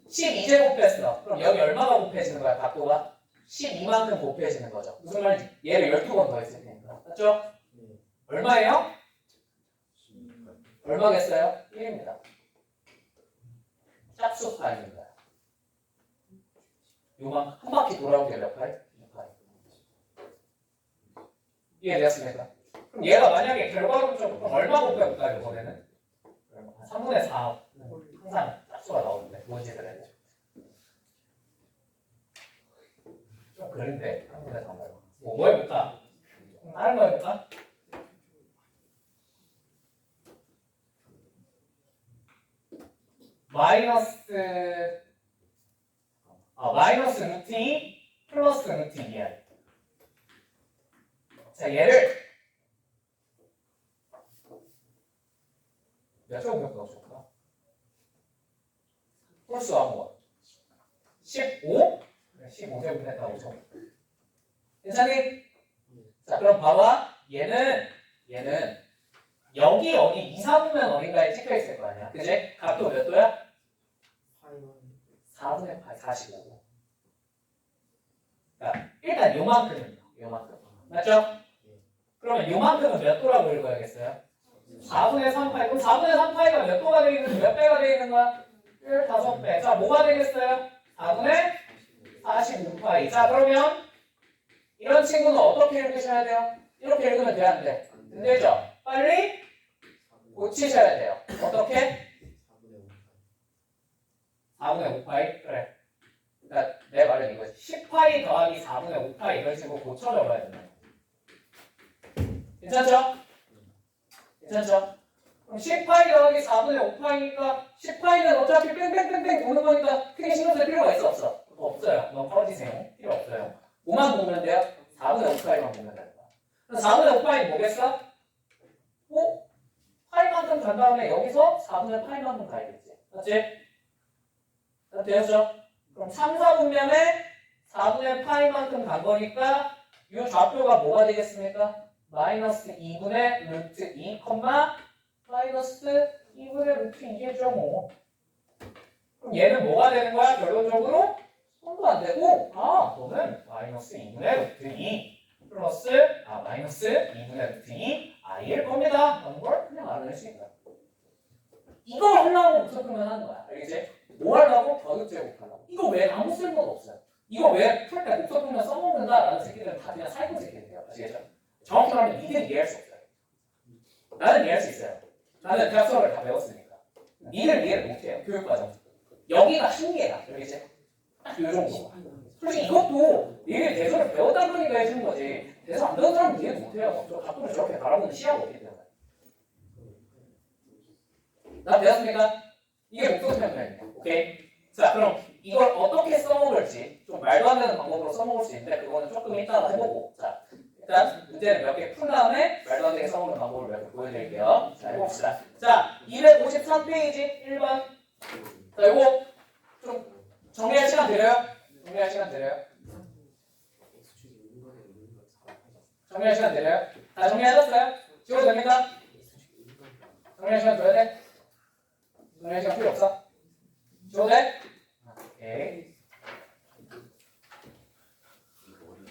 12제곱 뺐어. 그럼 여기 얼마가 곱해지는 거야, 각도가? 12만큼 곱해지는 거죠. 무슨 말인지? 얘를 12번 더 했을 테니까. 맞죠? 얼마예요? 얼마겠어요? 1입니다. 짝수파입니다. 요만 한 바퀴 돌아온 게 몇 파이? 2파이. 이해되었습니까? 그럼 얘가 만약에 결과론적으로 얼마 곱해볼까요, 이번에는? 3분의 4. 항상 짝수가 나오는데, 뭔지 그래야 돼. 좀 그런데, 3분의 4 말고. 뭐 해볼까? 다른 거 해볼까? 마이너스 루트 2 플러스 루트 2이야. 자, 얘를 몇 제곱부터 넣어줄까? 홀수와 뭐? 15? 15제곱 했다고 쳐. 괜찮니? 자, 그럼 봐봐. 얘는 여기 어디 2, 4분면 어딘가에 찍혀 있을 거 아니야. 그지? 각도 몇 도야? 4분의 파이 45. 그러니까 일단 요만큼은요. 맞죠? 그러면 요만큼은 몇 도라고 읽어야겠어요? 4분의 3파이. 그럼 4분의 3파이가 몇 도가 되겠는데 몇 배가 되겠는 거야? 15배. 자, 뭐가 되겠어요? 4분의 45파이. 자, 그러면 이런 친구는 어떻게 읽으셔야 돼요? 이렇게 읽으면 돼, 안 돼? 안 되죠? 빨리 고치셔야 돼요. 어떻게? 4분의 5파이? 그래. 그러니까 내 말은 이거지. 10파이 더하기 4분의 5파이 이런 식으로 고쳐 적어야 된다. 괜찮죠? 그럼 10파이 더하기 4분의 5파이니까 10파이는 어차피 뺑뺑뺑뺑 도는 거니까 크게 신경 쓸 필요가 있어 없어? 없어요. 너무 퍼지세요. 필요 없어요. 5만 보면 돼요? 4분의 5파이만 보면 되는 거야. 그럼 4분의 5파이 뭐겠어? 파이만큼 간 다음에 여기서 4분의 파이만큼 가야겠지. 맞지? 되었죠? 그럼 3, 4분면에 4분의 파이만큼 간 거니까 이 좌표가 뭐가 되겠습니까? 마이너스 2분의 루트 2, 마이너스 2분의 루트 2겠죠 뭐. 그럼 얘는 뭐가 되는 거야? 결론적으로 손도 안 되고 너는 마이너스 2분의 루트 2. 플러스 마이너스 2분의 루트 2 i일 겁니다. 라는 걸 그냥 알아낼 수 있다. 이걸 하려고 무조건 하는 거야. 알겠지? 뭐 하려고? 격육제곱 하려고. 이거 왜 아무 쓸모가 없어요. 이거 왜 풀 때 목적분만 써먹는다라는 새끼들은 다 그냥 사이코 새끼들이에요. 아시겠죠? 정확히 말하면 니들은 이해할 수 없어요. 나는 이해할 수 있어요. 나는 대학 수업을 다 배웠으니까. 니들 이해를 못해요. 교육과정. 여기가 한계다. 알겠지? 딱 요 정도. 솔직히 이것도 니들 대소를 배웠다 보니까 해주는 거지. 대소 안 배운 사람은 이해 못해요. 저 각도를 저렇게 바라보는 시야가 없기 때문에. 나 배웠습니까? 이게 목적 표현이에요. 오케이? 자, 그럼 이걸 어떻게 써먹을지 좀 말도 안 되는 방법으로 써먹을 수 있는데 그거는 조금 이따가 해보고. 자, 일단 문제를 몇 개 푼 다음에 말도 안 되게 써먹는 방법을 몇 개 보여드릴게요. 자, 해봅시다. 자, 253페이지 1번. 자, 이거 좀 정리할 시간 드려요? 정리할 시간 드려요? 정리할 시간 드려요? 다 정리하셨어요? 지워도 됩니까? 정리할 시간 줘야 돼? 정리할 시간 필요 없어? 지워도 돼? 오케이.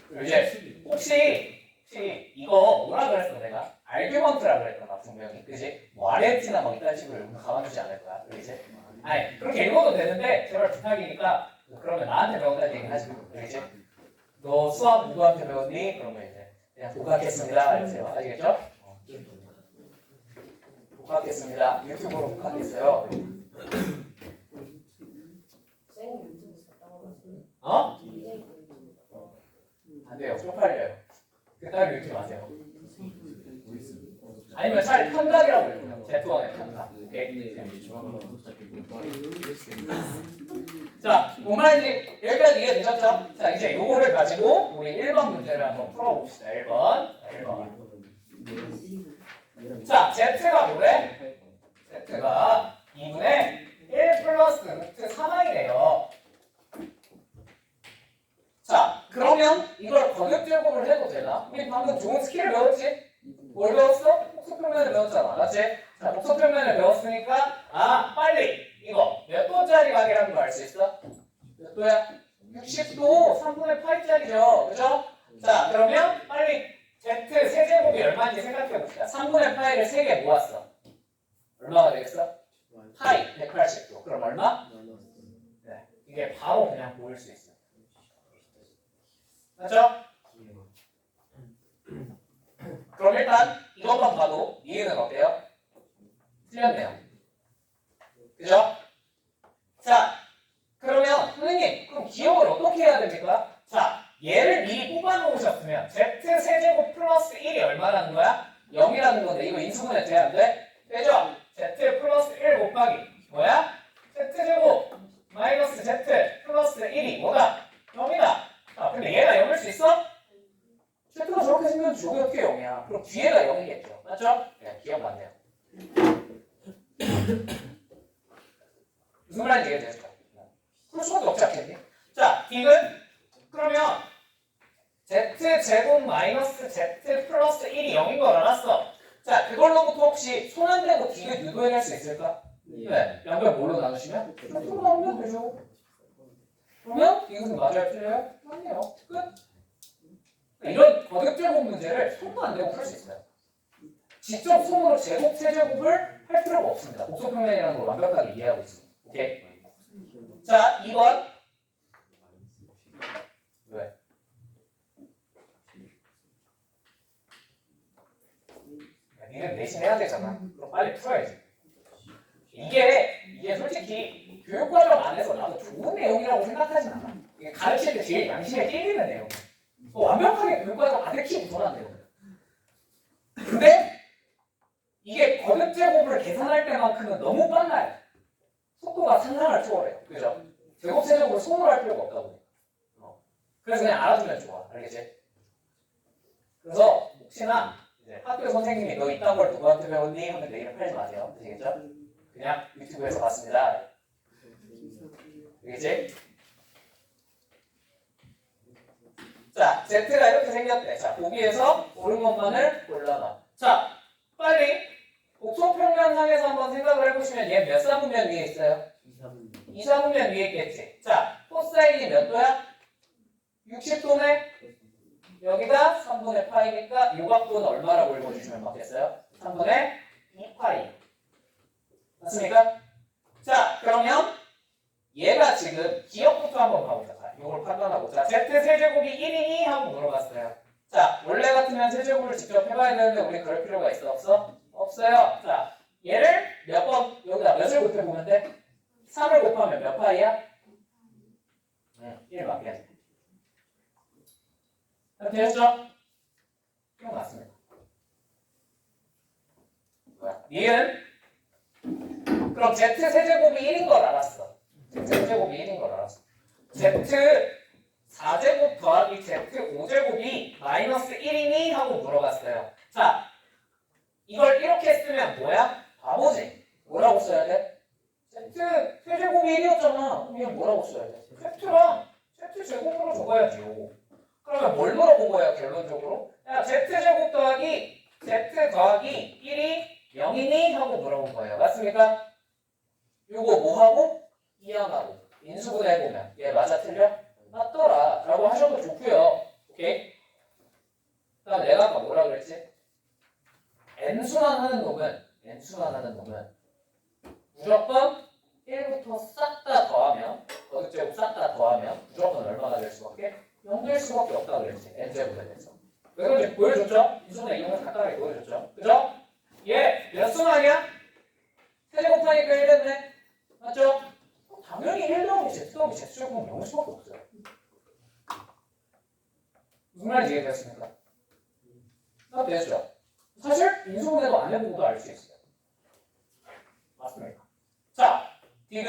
그리고 이제 혹시 이거 뭐라 그랬어 내가? 알규먼트라 그랬잖아 분명히. 그지? 뭐 RFT나 뭐 이딴 식으로 가만두지 않을 거야. 그지? 아니 그렇게 읽어도 되는데 제발 부탁이니까 그러면 나한테 배운다는 얘기 하지 마. 그지? 너 수학 누구한테 배웠니? 그러면 이제 그냥 복학했습니다. 이러세요. 아시겠죠? 복학했습니다. 유튜브로 복학했어요. 어? 안 돼요. 쪽팔려요. 그따위 읽지 마세요. 아니면 차라리 편각이라고 읽어요. 제트원의 편각. 오케이? 자, 뭔 말인지 여기까지 이해되셨죠? 자, 이제 요거를 가지고 우리 1번 문제를 한번 풀어봅시다. 1번. 자, Z가 뭐래? Z가 2분의 1 플러스 루트 3i래요. 자, 그러면 이걸 거듭제곱을 해도 되나? 우리 방금 좋은 스킬을 배웠지? 뭘 배웠어? 복소평면을 배웠잖아. 맞지? 자, 복소평면을 배웠으니까 빨리 이거 몇 도짜리 가게라는 거 알 수 있어? 몇 도야? 60도 3분의 8짜리죠. 그죠? 자, 그러면 빨리 Z 세제곱이 얼마인지 생각해봅시다. 3분의 파이를 3개 모았어. 얼마가 되겠어? 파이 180도. 그럼 얼마? 네, 이게 바로 그냥 보일 수 있어. 맞죠? 그럼 일단 이것만 봐도 이해는 어때요? 틀렸네요. 그죠? 자, 그러면 선생님 그럼 기억을 어떻게 해야 됩니까? 자, 얘를 미리 뽑아놓으셨으면 Z 세제곱 플러스 1이 얼마라는 거야? 0이라는 건데 이거 인수분해 돼야 안 돼? 되죠? Z 플러스 1 곱하기 뭐야? Z제곱 마이너스 Z 플러스 1이 뭐다? 0이다. 근데 얘가 0일 수 있어? Z가 저렇게 생겼는데 저게 어떻게 0이야? 그럼 뒤에가 0이겠죠. 맞죠? 네, 기억 맞네요. 무슨 말인지 이해되셨죠? 그럴 수밖에 없지 않겠니? 자, 딕은 그러면 Z제곱 마이너스 Z 플러스 1이 0인 걸 알았어. 자, 그걸로부터 혹시 손 안 대고 딕을 유도해낼 수 있을까? 네. 양변 뭘로 나누시면? Z로 나누면 되죠. 그러면 이것은 맞아요? 틀려요? 맞네요. 끝. 이런 거듭제곱 문제를 손도 안 대고 풀 수 있어요. 직접 손으로 제곱, 세제곱을 할 필요가 없습니다. 복소평면이라는 걸 완벽하게 이해하고 있습니다. 오케이? 자, 2번. 왜? 니는 내신 해야 되잖아. 그럼 빨리 풀어야지. 이게 솔직히 교육과정 안에서 나도 좋은 내용이라고 생각하진 않아. 이게 가르칠 때 제일 양심에 찔리는 내용. 완벽하게 교육과정 안에 키 붙어난 내용. 근데 이게 거듭제곱을 계산할 때만큼은 너무 빨라요. 속도가 상상을 초월해요. 그죠? 제곱, 세제곱을 손으로 할 필요가 없다 보니까. 그래서 그냥 알아두면 좋아. 알겠지? 그래서 혹시나 이제 학교 선생님이 너 이딴 걸 누구한테 배웠니? 하면 내 이름 팔지 마세요. 아시겠죠? 그냥 유튜브에서 봤습니다. 알겠지? 자, Z가 이렇게 생겼대. 자, 거기에서 옳은 것만을 골라봐. 자, 빨리 복소평면상에서 한번 생각을 해보시면 얘 몇 사분면 위에 있어요? 2사분면 위에 있겠지. 자, 코사인이 몇 도야? 60도네? 여기가 3분의 파이니까 요 각도는 얼마라고 읽어주시면 맞겠어요? 3분의 2파이. 맞습니까? 자, 그러면 얘가 지금 기억부터 한번 가보자. 자, 이걸 판단하고. 자, Z 세제곱이 1이니? 하고 물어봤어요. 자, 원래 같으면 세제곱을 직접 해봐야 되는데 우리 그럴 필요가 있어? 없어? 없어요. 자, 얘를 몇 번, 여기다 몇을 곱해보면 돼? 3을 곱하면 몇 파이야? 1 맞게. 되셨죠? 이건 맞습니다. 뭐야? 니은? 그럼 Z 세제곱이 1인 걸 알았어. Z 세제곱이 1인 걸 알았어. Z 4제곱 더하기 Z 5제곱이 마이너스 1이니? 하고 물어봤어요. 자, 이걸 이렇게 쓰면 뭐야? 바보지. 뭐라고 써야 돼? Z 세제곱이 1이었잖아. 그럼 이건 뭐라고 써야 돼? Z랑 Z 제곱으로 적어야지요. 그러면 뭘 물어본 거예요, 결론적으로? 야, Z제곱 더하기 Z 더하기 1이 0이니? 하고 물어본 거예요. 맞습니까? 요거 뭐하고? 이항하고. 인수분해 해보면. 얘 맞아, 틀려? 맞더라. 라고 하셔도 좋고요. 오케이? 그 다음 내가 아까 뭐라 그랬지? n수만 하는 놈은 무조건 1부터 싹 다 더하면, 거듭제곱 싹 다 더하면 무조건 얼마가 될 수밖에? 0 될 수밖에 없다 그랬지. n제곱에 대해서. 왜 그런지 보여줬죠? 인수분해 이용해서 간단하게 보여줬죠? 그죠? 얘 몇 순 아니야? 세제곱하니까 1 됐네. 맞죠? 당연히 1 더하기 Z 더하기 Z제곱은 0일 수밖에 없어요. 무슨 말인지 이해되었습니까? 됐죠? 사실 인수분해도 안 해보고도 알 수 있어요. 맞습니까? 자, 디귿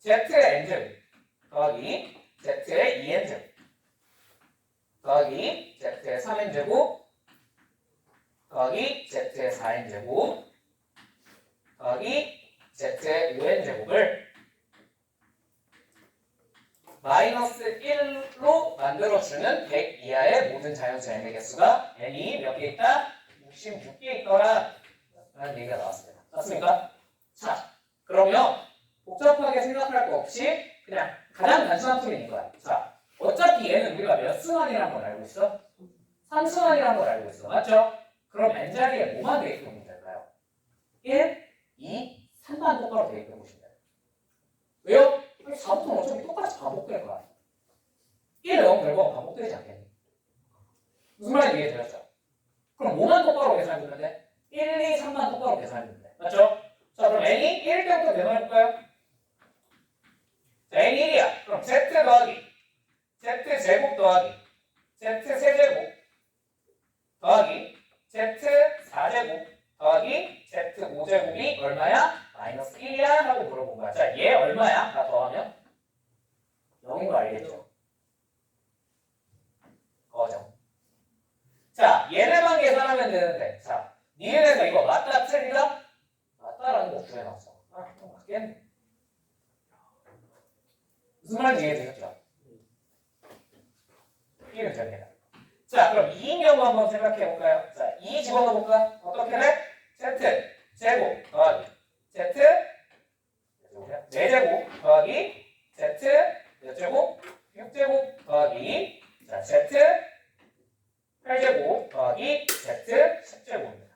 Z의 n제곱 더하기 Z의 2n제곱 더하기 Z의 3n제곱 더하기 Z의 4n제곱 더하기 Z의 5n제곱을 마이너스 1로 만들어주는 100 이하의 모든 자연수 n의 개수가 n이 몇 개 있다? 66개 있더라 라는 얘기가 나왔습니다. 맞습니까? 자, 그러면 복잡하게 생각할 거 없이 그냥 가장 단순한 풀이인 거야. 자, 어차피 얘는 우리가 몇 순환이라는 걸 알고 있어? 3순환이라는 걸 알고 있어. 맞죠? 그럼 n자리에 뭐만 대입하면 될까요? 1, 2, 3만 똑바로 대입해 보시면 돼요. 왜요? 4부터는 어차피 똑같이 반복될 거야. 1, 0 결과가 반복되지 않겠니? 무슨 말인지 이해되셨죠? 그럼 5만 똑바로 계산해주면 돼? 1, 2, 3만 똑바로 계산해주면 돼. 맞죠? 자, 그럼 n이 1일 때부터 계산해볼까요? 자, n이 1이야. 그럼 z 더하기 z 제곱 더하기 z 세제곱 더하기 z 4제곱 더하기 z 5제곱이 얼마야? 마이너스 1이야? 하고 물어본 거야. 자, 얘 얼마야? 다 더하면 0인 거 알겠죠? 거정. 자, 얘네만 계산하면 되는데, 자, 니은에서 이거 맞다 틀리다? 맞다라는 거 구해놨어. 아, 맞겠네. 무슨 말인지 이해되셨죠? 이해는 됩니다. 자, 그럼 2인 경우 한번 생각해볼까요? 자, 2 집어넣어볼까? 어떻게 돼? Z 제곱 더하기 Z 4제곱 더하기 Z 몇 제곱? 6제곱 더하기 자, Z 8제곱 더하기 Z 10제곱입니다.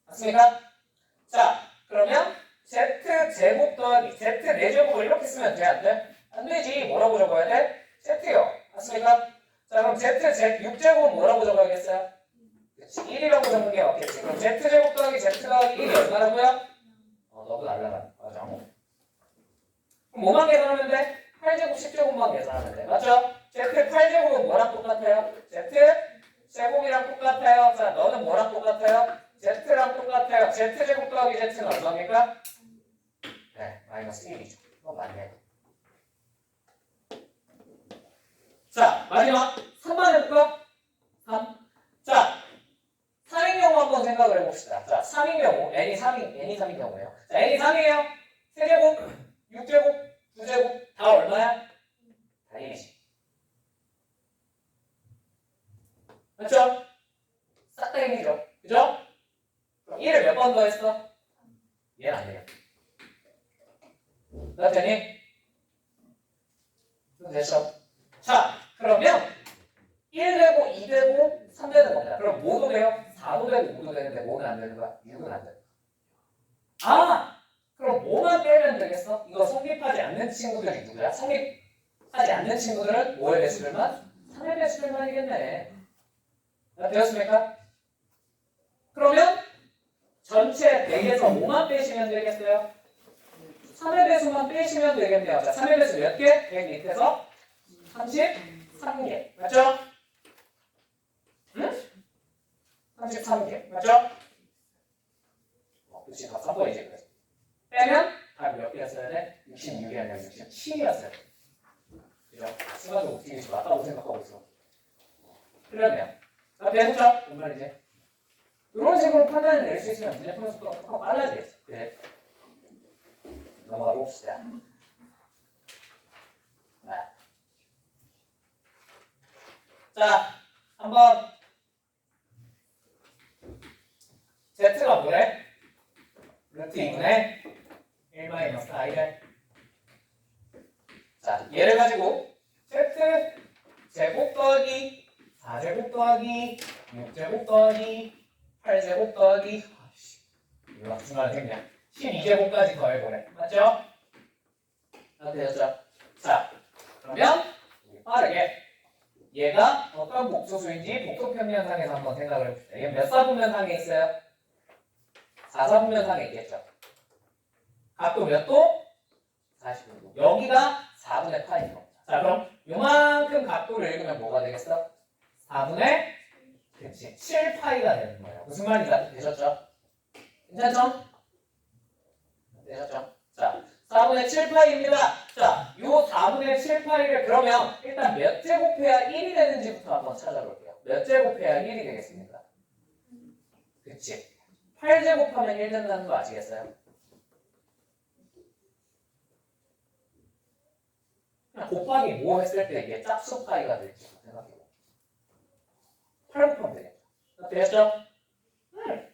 맞습니까? 자, 그러면 Z 제곱 더하기 Z 4제곱을 이렇게 쓰면 돼? 안 돼? 안 되지. 뭐라고 적어야 돼? Z요. 맞습니까? 자, 그럼 Z 6제곱은 뭐라고 적어야겠어요? 그치, 1이라고 적는 게 맞겠지. 그럼 Z제곱 더하기 Z 더하기 1이 얼마라고요? 너도 날라가. 맞아. 그럼 뭐만 계산하면 돼? 8제곱, 10제곱만 계산하면 돼. 맞죠? Z 8제곱은 뭐랑 똑같아요? Z 제곱이랑 똑같아요. 자, 너는 뭐랑 똑같아요? Z랑 똑같아요. Z제곱 더하기 Z는 얼마입니까? 네, 마이너스 1이죠. 이거 맞네. 자, 마지막 3번 해볼까? 3. 자, 3인 경우 한번 생각을 해봅시다. 자, 3인 경우, n이 3인 경우예요. 자, n이 3이에요. 세제곱, 6제곱, 9제곱 다 얼마야? 다 1이지. 맞죠? 싹 다 1이죠. 그죠? 그럼 1을 몇 번 더했어? 얘는 안 돼요. 그렇다니? 됐어? 자, 그러면 1 되고 2 되고 3 되는 겁니다. 그럼 뭐도 돼요? 4도 되고 5도 되는데 뭐는 안 되는 거야? 6은 안 돼. 아! 그럼 뭐만 빼면 되겠어? 이거 성립하지 않는 친구들이 누구야? 성립하지 않는 친구들은 5의 배수들만? 3의 배수들만이겠네. 되었습니까? 그러면 전체 100에서 5만 빼시면 되겠어요? 3의 배수만 빼시면 되겠네요. 자, 3의 배수 몇 개? 100 밑에서 33개. 맞죠? 응? 33개. 맞죠? 그렇지. 다 3번이지. 그래서. 빼면 답이 몇 개였어야 돼? 66이 아니라 67이었어야 돼. 그죠? 순간적으로 어떻게 맞다고 생각하고 있어. 그러면 자, 배우죠? 뭔 말이지? 이런 식으로 판단을 내릴 수 있으면 문제 푸는 속도가 조금 빨라지겠어. 그래? 넘어가 봅시다. 자, 한번 Z가 뭐래? 루트 2분의 1-i래. 자, 얘를 가지고 Z 제곱 더하기 4제곱 더하기 6제곱 더하기 8제곱 더하기 이거 무슨 말이 생냐 12제곱까지 더해보래. 맞죠? 되었죠? 자, 그러면 빠르게 얘가 어떤 복소수인지 복소평면상에서 한번 생각을 해봅시다. 얘 몇 사분면상에 있어요? 4사분면상에 있겠죠? 각도 몇 도? 45도. 여기가 4분의 파인 겁니다. 자, 그럼 요만큼 각도를 읽으면 뭐가 되겠어? 4분의 그치 7파이가 되는 거예요. 무슨 말인지 되셨죠? 괜찮죠? 되셨죠? 자, 4분의 7파이입니다. 자, 요 4분의 7파이를 그러면 일단 몇 제곱해야 1이 되는지부터 한번 찾아볼게요. 몇 제곱해야 1이 되겠습니까? 그치? 8제곱하면 1 된다는 거 아시겠어요? 그냥 곱하기 뭐 했을 때 이게 짝수 파이가 될지 생각해보고 8 곱하면 되겠죠? 되셨죠?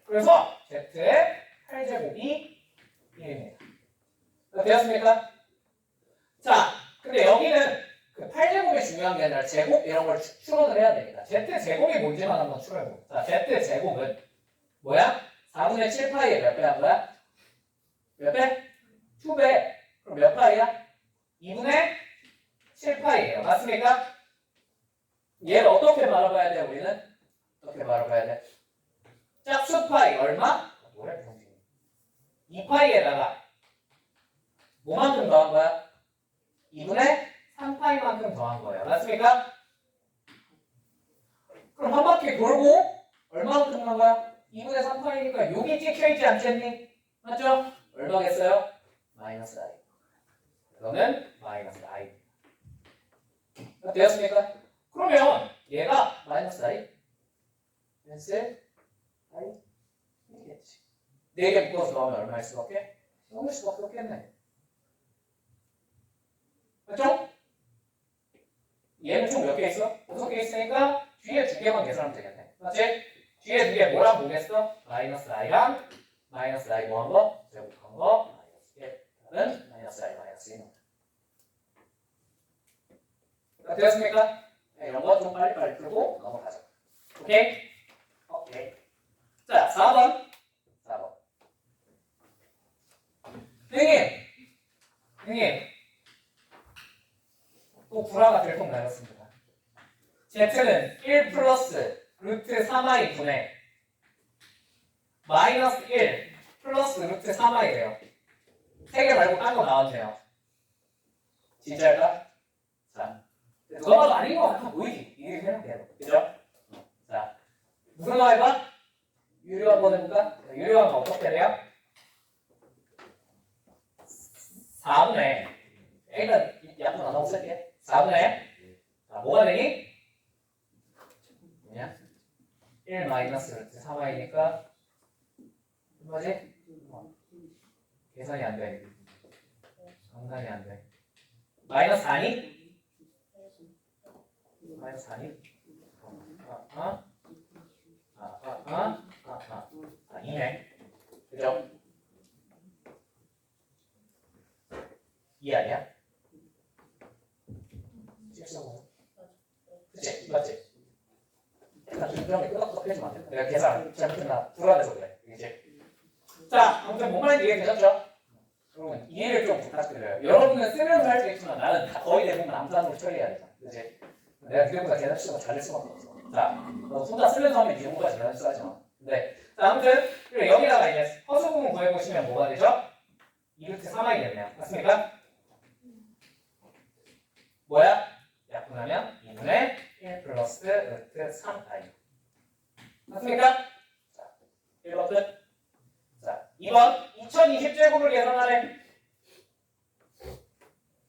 그래서 Z의 8제곱이 1입니다. 되었습니까? 자, 근데 여기는 그 8제곱이 중요한 게 아니라 제곱 이런 걸 추론을 해야 됩니다. Z제곱이 뭔지만 한번 추론해볼게요. 자, Z제곱은 뭐야? 4분의 7파이에 몇 배 한 거야? 몇 배? 2배. 그럼 몇 파이야? 2분의 7파이예요. 맞습니까? 얘를 어떻게 바라봐야 돼, 우리는? 어떻게 바라봐야 돼? 짝수파이 얼마? 뭐래? 2파이에다가 뭐만큼 더한 거야? 2분의 3파이만큼 더한 거예요. 맞습니까? 그럼 한 바퀴 돌고 얼마만큼 한 거야? 2분의 3파이니까 여기 찍혀있지 않겠니? 맞죠? 얼마겠어요? 마이너스 i. 이거는 마이너스 i. 되었습니까? 그러면 얘가 마이너스 i 펜슬 i 이겠지. 4개 묶어서 넣으면 얼마일 수밖에? 0일 수밖에 없겠네. 맞죠? 얘는 총 몇 개 있어? 5개 있으니까 뒤에 2개만 계산하면 되겠네. 맞지? 뒤에 2개 뭐랑 뭐겠어? 마이너스 i랑 마이너스 i 뭐한 거? 제곱한 거 마이너스 1는 마이너스 i 마이너스 1입니다. 되었습니까? 네, 이런 거 좀 빨리빨리 풀고 넘어가자. 오케이? 오케이. 자, 4번. 4번. 형님. 또 불화가 들통나였습니다. Z는 1 플러스 루트 3i 분의 마이너스 1 플러스 루트 3i래요. 3개 말고 딴 거 나왔네요. 진짜일까? 자, 누가 봐도 아닌 거 같아 보이지? 이렇게 생각해요. 그죠? 자, 무슨 거 해봐? 유료 한번 해볼까? 유료 하면 어떻게 돼요? 4분의 일단 약분 안 하고 쓸게. 4분의 자, 뭐가 되니? 뭐냐? 1 마이너스 루트 3i니까 뭐지? 계산이 안 돼. 상상이 안 돼. 마이너스 4니? 마이너스 4니? 2네. 그죠? 2 아니야? 14번. 잘못했나 불안해서 그래. 이제 자 아무튼 뭔 말인지 이해되셨죠? 그러면 이해를 좀 부탁드려요. 여러분은 쓰면서 할 수 있지만 나는 거의 대부분 암산으로 처리해야 되잖아. 그치? 내가 그때보다 계산식으로 잘할 수밖에 없어. 자, 너 혼자 쓰면서 하면 이 정도가 계산식 하지 마. 네. 자, 아무튼 그리고 여기다가 이제 허수 부분 구해보시면 뭐가 되죠? 2루트 3i 되네요. 맞습니까? 뭐야? 약분하면 2분의 1 플러스 루트 3i. 맞습니까? 자, 1번 끝. 자, 2번 2020제곱을 계산하래.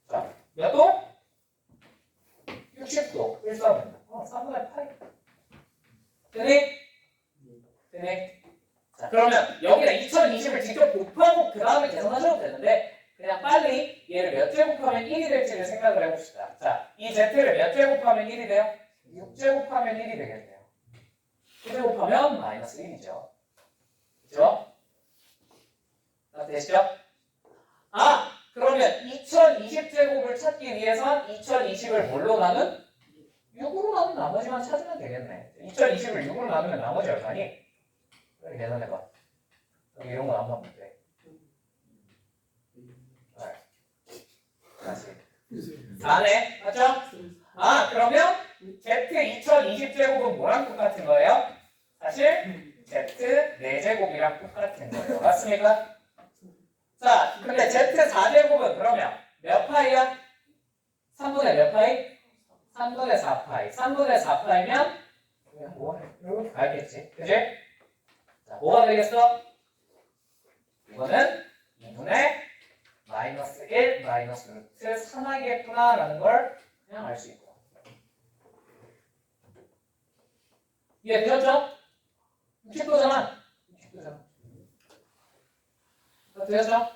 자, 몇 도? 60도. 1사분. 3분의 8. 되니? 되니? 자, 그러면 여기다 2020을 직접 곱하고 그 다음에 계산하셔도 되는데 그냥 빨리 얘를 몇 제곱하면 1이 될지를 생각을 해봅시다. 자, 이 z를 몇 제곱하면 1이 돼요? 6제곱하면 1이 되겠네요. 9제곱하면 마이너스 1이죠. 그죠? 되시죠? 아! 그러면 2020제곱을 찾기 위해선 2020을 뭘로 나눈? 6으로 나눈 나머지만 찾으면 되겠네. 2020을 6으로 나누면 나머지 얼마니? 그래 계산해봐. 여기 이런 거 안 맞면 돼. 다시 4네. 맞죠? 아 그러면 Z 2020제곱은 뭐랑 똑같은 거예요? 사실 Z 4제곱이랑 똑같은 거예요. 맞습니까? 자 근데 Z 4제곱은 그러면 몇 파이야? 3분의 몇 파이? 3분의 4파이. 3분의 4파이면 이렇게 알겠지? 그지? 자 뭐가 되겠어? 이거는 2분의 마이너스 1 마이너스 루트 3이겠구나 라는 걸 그냥 알 수 있고. 이해되셨죠? 60도잖아. 60도잖아. 되셨죠?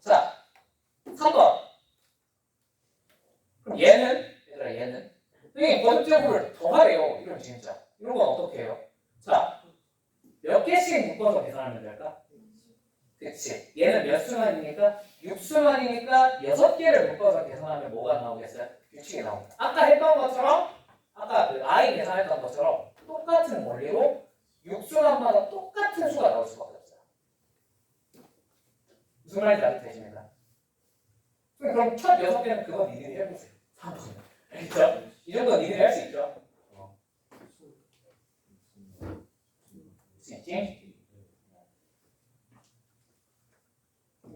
자, 3번. 그럼 얘는, 얘들아, 얘는. 선생님, 번째를 더 하래요. 이런 진짜. 이런 건 어떻게 해요? 자, 몇 개씩 묶어서 계산하면 될까? 그치. 얘는 몇 수만이니까? 6수만이니까 6개를 묶어서 계산하면 뭐가 나오겠어요? 규칙이 나옵니다. 아까 했던 것처럼, 아까 그 i 계산했던 것처럼 똑같은 원리로 6수만마다 똑같은 수가 나올 수밖에 없어요. 무슨 말인지 알겠습니까? 그럼 첫 6개는 그거 니들이 해보세요. 3번. 알겠죠? 이 정도 니들이 할 수 있죠? 수 있지?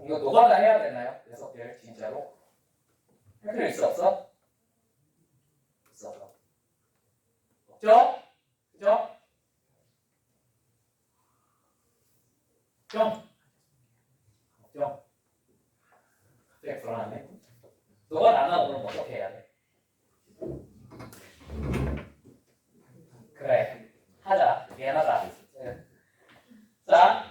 이거 노가다 해야 되나요? 6개를 진짜로? 할 필요 있어 없어? 있어. 없죠? 그죠? 좀 없죠? 갑자기 불안하네. 노가다 안 하고 그럼 어떻게 해야 돼? 그래 하자. 미안하다. 자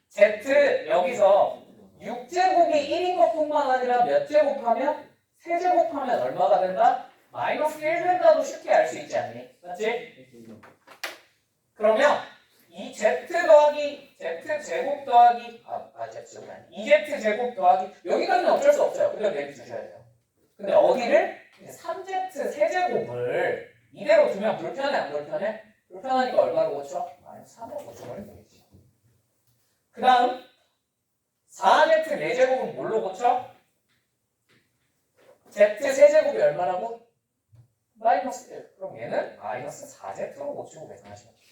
Z 여기서 6제곱이 1인 것뿐만 아니라 몇 제곱하면? 3제곱하면 얼마가 된다? 마이너스 1 된다도 쉽게 알 수 있지 않니? 맞지? 그러면 이 Z 더하기 Z 제곱 더하기 Z 제곱이 아니 2Z 제곱 더하기 여기까지는 어쩔 수 없어요. 그냥 내리 주셔야 돼요. 근데 어디를? 3Z 세제곱을 이대로 두면 불편해 안 불편해? 불편하니까 얼마로 고쳐? 마이너스 3으로 고쳐버리면 되겠지. 그 다음 4Z 4제곱은 뭘로 고쳐? Z 세제곱이 얼마라고? 마이너스 1. 그럼 얘는 마이너스 4Z로 고치고 계산하시면 돼요.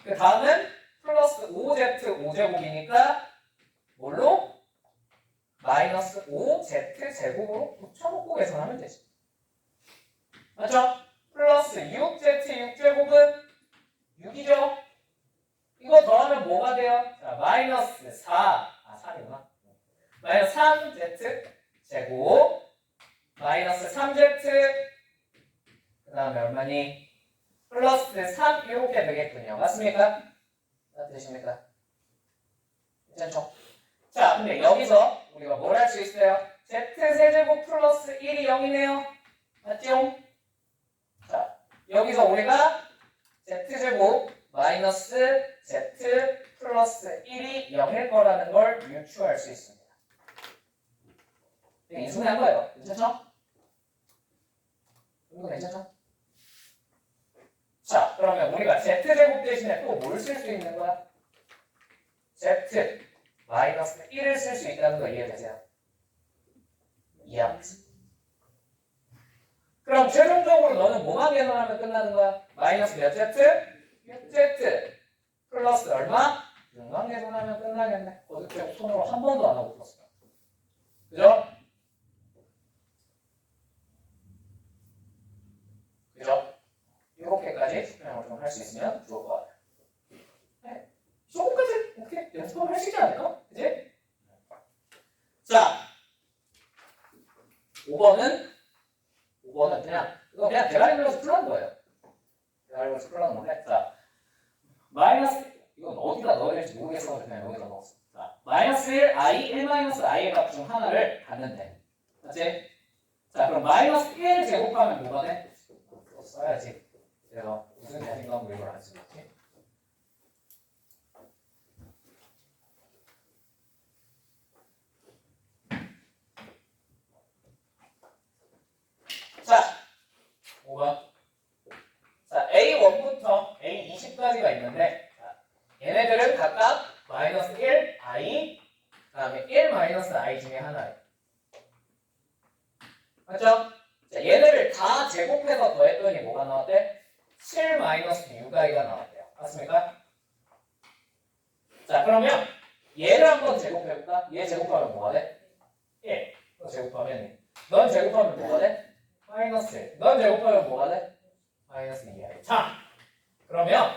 그 다음은 플러스 5Z 5제곱이니까 뭘로? 마이너스 5Z 제곱으로 고쳐놓고 계산하면 되지. 맞죠? 플러스 6Z 6제곱은 6이죠? 이거 더하면 뭐가 돼요? 자, 마이너스 3이구나. 마이너스 3Z 제곱 마이너스 3Z 그 다음에 얼마니? 플러스 3 이렇게 되겠군요. 맞습니까? 되십니까? 괜찮죠? 자, 근데 여기서 우리가 뭘 할 수 있어요? Z 세제곱 플러스 1이 0이네요. 맞죠? 자, 여기서 우리가 Z제곱 마이너스 Z 플러스 1이 0일 거라는 걸 유추할 수 있습니다. 인수분해한 거예요. 괜찮죠? 이거 괜찮죠? 그러면 우리가 z제곱 대신에 또 뭘 쓸 수 있는 거야? z 마이너스 1을 쓸 수 있다는 거 이해되세요? 이해하면서. 그럼 최종적으로 너는 뭐만 계산하면 끝나는 거야? 마이너스 몇 z? 6z 플러스 얼마? 6만 계산하면 끝나겠네. 어떻게 손으로 한 번도 안 하고 풀었어. 그죠? 그죠? 이렇게까지 수평을 좀 할 수 있으면 좋을 것 같아요. 네. 조금까지 이렇게 연습을 할 수 있지 않을까? 그지? 자, 5번은 그냥 이거 그냥 대가리 눌러서 풀는 거예요. 대가리 눌러서 풀는 건데, 자, 마이너스 이건 어디다 넣어야 될지 모르겠어서 그냥 여기다 넣었어. 자, 마이너스 1 i 1 마이너스 i의 값 중 하나를 갖는데, 맞지? 자, 그럼 마이너스 1 제곱하면 뭐가 돼? 써야지. 내가 무슨 자신감으로 이걸 안 쓰겠지? 자, 5번. 자, A1부터 A20까지가 있는데, 자, 얘네들은 각각 마이너스 1, i, 그 다음에 1 마이너스 i 중에 하나예요. 맞죠? 자, 얘네를 다 제곱해서 더했더니 뭐가 나왔대? 7 마이너스 6i가 나왔대요. 맞습니까? 자, 그러면 얘를 한번 제곱해볼까? 얘 제곱하면 뭐가 돼? 1. 너 제곱하면 1. 넌 제곱하면 뭐가 돼? 마이너스 1. 넌 제곱하면 뭐가 돼? 마이너스 2i. 자, 그러면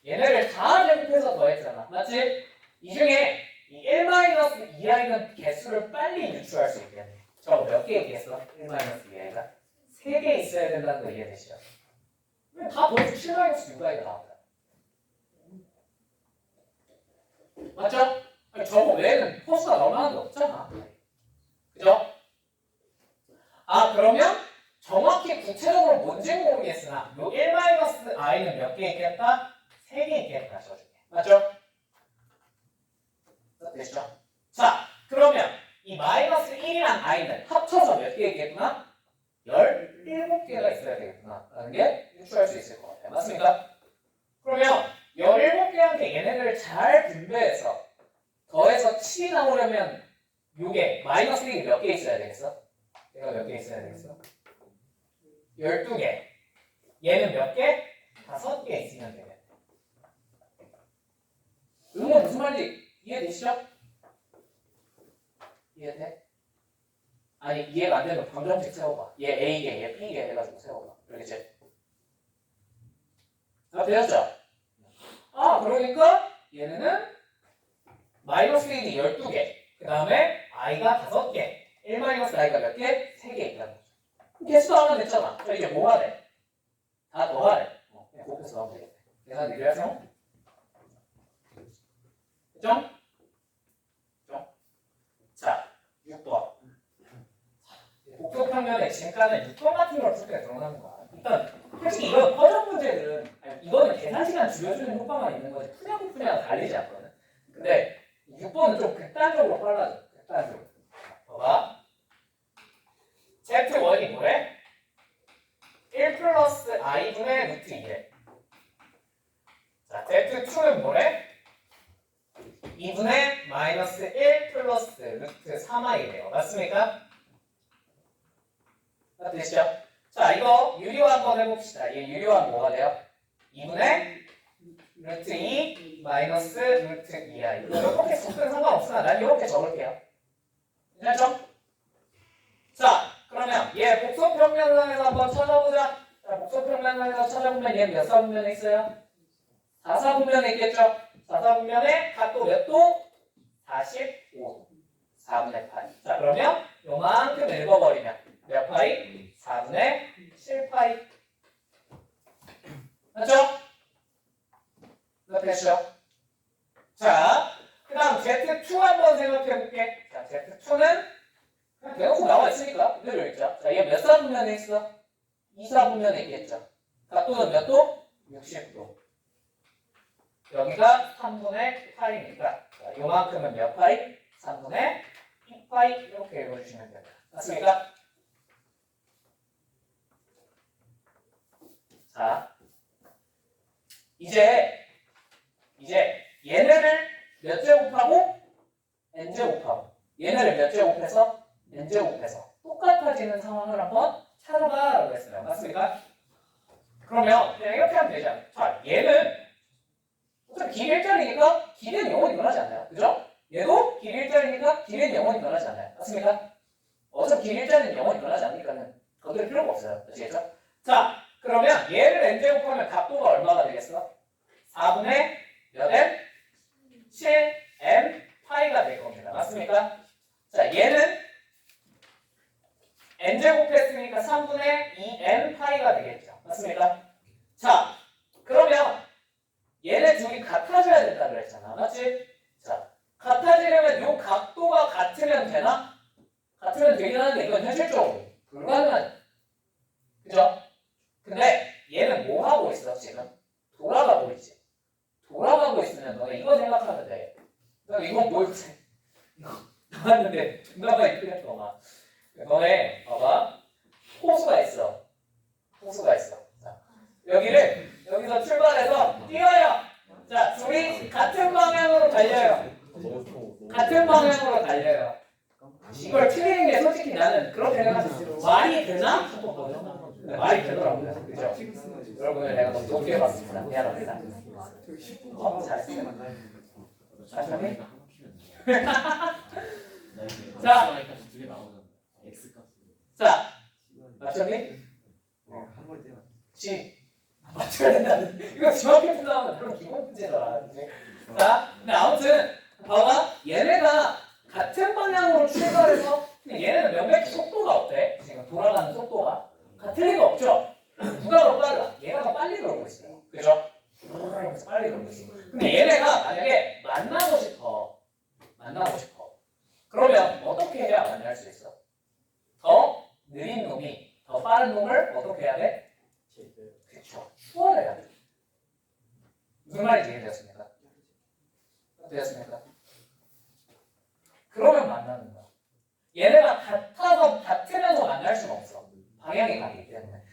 얘네를 다 제곱해서 더했잖아. 맞지? 이 중에 이 1 마이너스 2i는 개수를 빨리 유추할 수 있겠네. 저거 몇 개 있겠어? 1 마이너스 2i가? 3개 있어야 된다는 거 이해되시죠? 다 더해서 7 마이너스 6i가 나온다. 맞죠? 아니, 저거 외에는 포수가 얼마나 게 없잖아. 그죠? 아, 그러면 정확히 구체적으로 뭔지 모르겠으나 요 1-i는 몇 개 있겠다? 3개 있겠다 써줄게. 맞죠? 됐죠? 자, 그러면 이 마이너스 1이랑 i는 합쳐서 몇 개 있겠구나? 17개가 있어야 되겠구나 라는 게 유추할 수 있을 것 같아요. 맞습니까? 그러면 17개한테 얘네들을 잘 분배해서 더해서 7이 나오려면 요게 마이너스 1이 몇 개 있어야 되겠어? 얘가 몇 개 있어야 되겠어? 12개. 얘는 몇 개? 5개 있으면 되겠네. 이건 무슨 말인지 이해되시죠? 이해돼? 아니 이해가 안 되면 방정식 세워봐. 얘 A개, 얘 B개 해가지고 세워봐. 그러겠지? 아, 되었죠? 아, 그러니까 얘네는 마이너스 1이 12개, 그 다음에 i가 5개, 1 마이너스 i가 몇 개? 3개 있다는 거죠. 개수 하면 됐잖아. 자, 이제 뭐 하래? 다 더하래. 그냥 곱해서 하면 되겠네. 계산 느려서. 그죠? 그죠? 자, 6번. 복소평면의 진가는 6번 같은 걸 풀 때 드러나는 거야. 일단 솔직히 이런 퍼즐 문제들은 이거는 계산 시간 줄여주는 효과만 있는 거지 푸냐고 푸냐가 달리지 않거든. 근데 6번은 좀 극단적으로 빨라져. 극단적으로. 봐봐. Z1이 뭐래? 1 플러스 i분의 루트 2래. 자, Z2는 뭐래? 2분의 마이너스 1 플러스 루트 3i래요. 맞습니까? 되시죠? 자, 이거 유리화 한번 해봅시다. 얘 유리화 뭐가 돼요? 2분의 루트 2 마이너스 루트 2i. 이렇게 적으면 상관없으나 난 이렇게 적을게요. 괜찮죠? 자, 그러면 얘 복소평면상에서 한번 찾아보자. 자, 복소평면상에서 찾아보면 얘 몇 사분면에 있어요? 4사분면에 있겠죠? 4사분면에 각도 몇 도? 45. 4분의 8. 자, 그러면 요만큼 읽어버리면 몇 파이? 4분의 7파이. 맞죠? 이렇게 했죠? 자, 그 다음 Z2 한번 생각해볼게. 자, Z2는 그냥 대놓고 나와 있으니까 그대로 읽자. 자, 얘 몇 사분면에 있어? 2사분면에 있겠죠? 각도는 몇 도? 60도. 여기가 3분의 8이니까 자, 요만큼은 몇 파이? 3분의 2파이 이렇게 읽어주시면 됩니다. 맞습니까? 자, 이제 얘네를 몇 제곱하고 n 제곱하고 얘네를 몇 제곱해서 n 제곱해서 똑같아지는 상황을 한번 찾아봐라고 했어요. 맞습니까? 그러면 그냥 이렇게 하면 되죠. 자, 얘는 어차피 길이 일자리니까 길이는 영원히 변하지 않아요. 그죠? 얘도 길이 일자리니까 길이는 영원히 변하지 않아요. 맞습니까? 어차피 길이 일자리는 영원히 변하지 않으니까는 건드릴 필요가 없어요. 아시겠죠? 자, 그러면 얘를 n 제곱하면 각도가 얼마가 되겠어? 4분의 몇 m? 7m 파이가 될 겁니다. 맞습니까? 자, 얘는 n 제곱했으니까 3분의 2n 파이가 되겠죠. 맞습니까? 자, 그러면 얘네 둘이 같아져야 된다 그랬잖아. 맞지? 자, 같아지려면 이 각도가 같으면 되나? 같으면 되긴 하는데 이건 현실적으로 불가능하지. 그죠? 근데 얘는 뭐 하고 있어 지금? 돌아가고 있지. 돌아가고 있으면 너네 이거 생각하면 돼. 너 이건 뭐 이거 나왔는데 누나가 이렇게 했어. 너네 봐봐. 호수가 있어. 자, 여기서 출발해서 뛰어요. 자, 둘이 같은 방향으로 달려요. 이걸 틀리는 게 솔직히 나는 그렇게 생각했어. 말이 되나? 말이 되더라고요. 그죠? 여러분을 내가 너무 높게 봤습니다. 미안합니다. 잘했어요. 잘했니? 자, 맞췄니? 맞춰야 된다. 이거 정확히 풀어나오면 그럼 기본 문제더라. 자, 근데 아무튼 봐봐. 얘네가 같은 방향으로 출발해서 얘네는 명백히 속도가 어때? 지금 돌아가는 속도가 같을 리가 없죠. 누가 더 빨라? 얘가 더 빨리 돌고 있어요. 그죠? 빨리 돌고 있어. 근데 얘네가 만약에 만나고 싶어. 그러면 어떻게 해야 만날 수 있어? 더 느린 놈이 더 빠른 놈을 어떻게 해야 돼? 그렇죠. 추월해야 돼. 무슨 말인지 이해되었습니까? 그러면 만나는 거야. 얘네가 같으면서 만날 수는 없어. 방향이 다르기 때문에.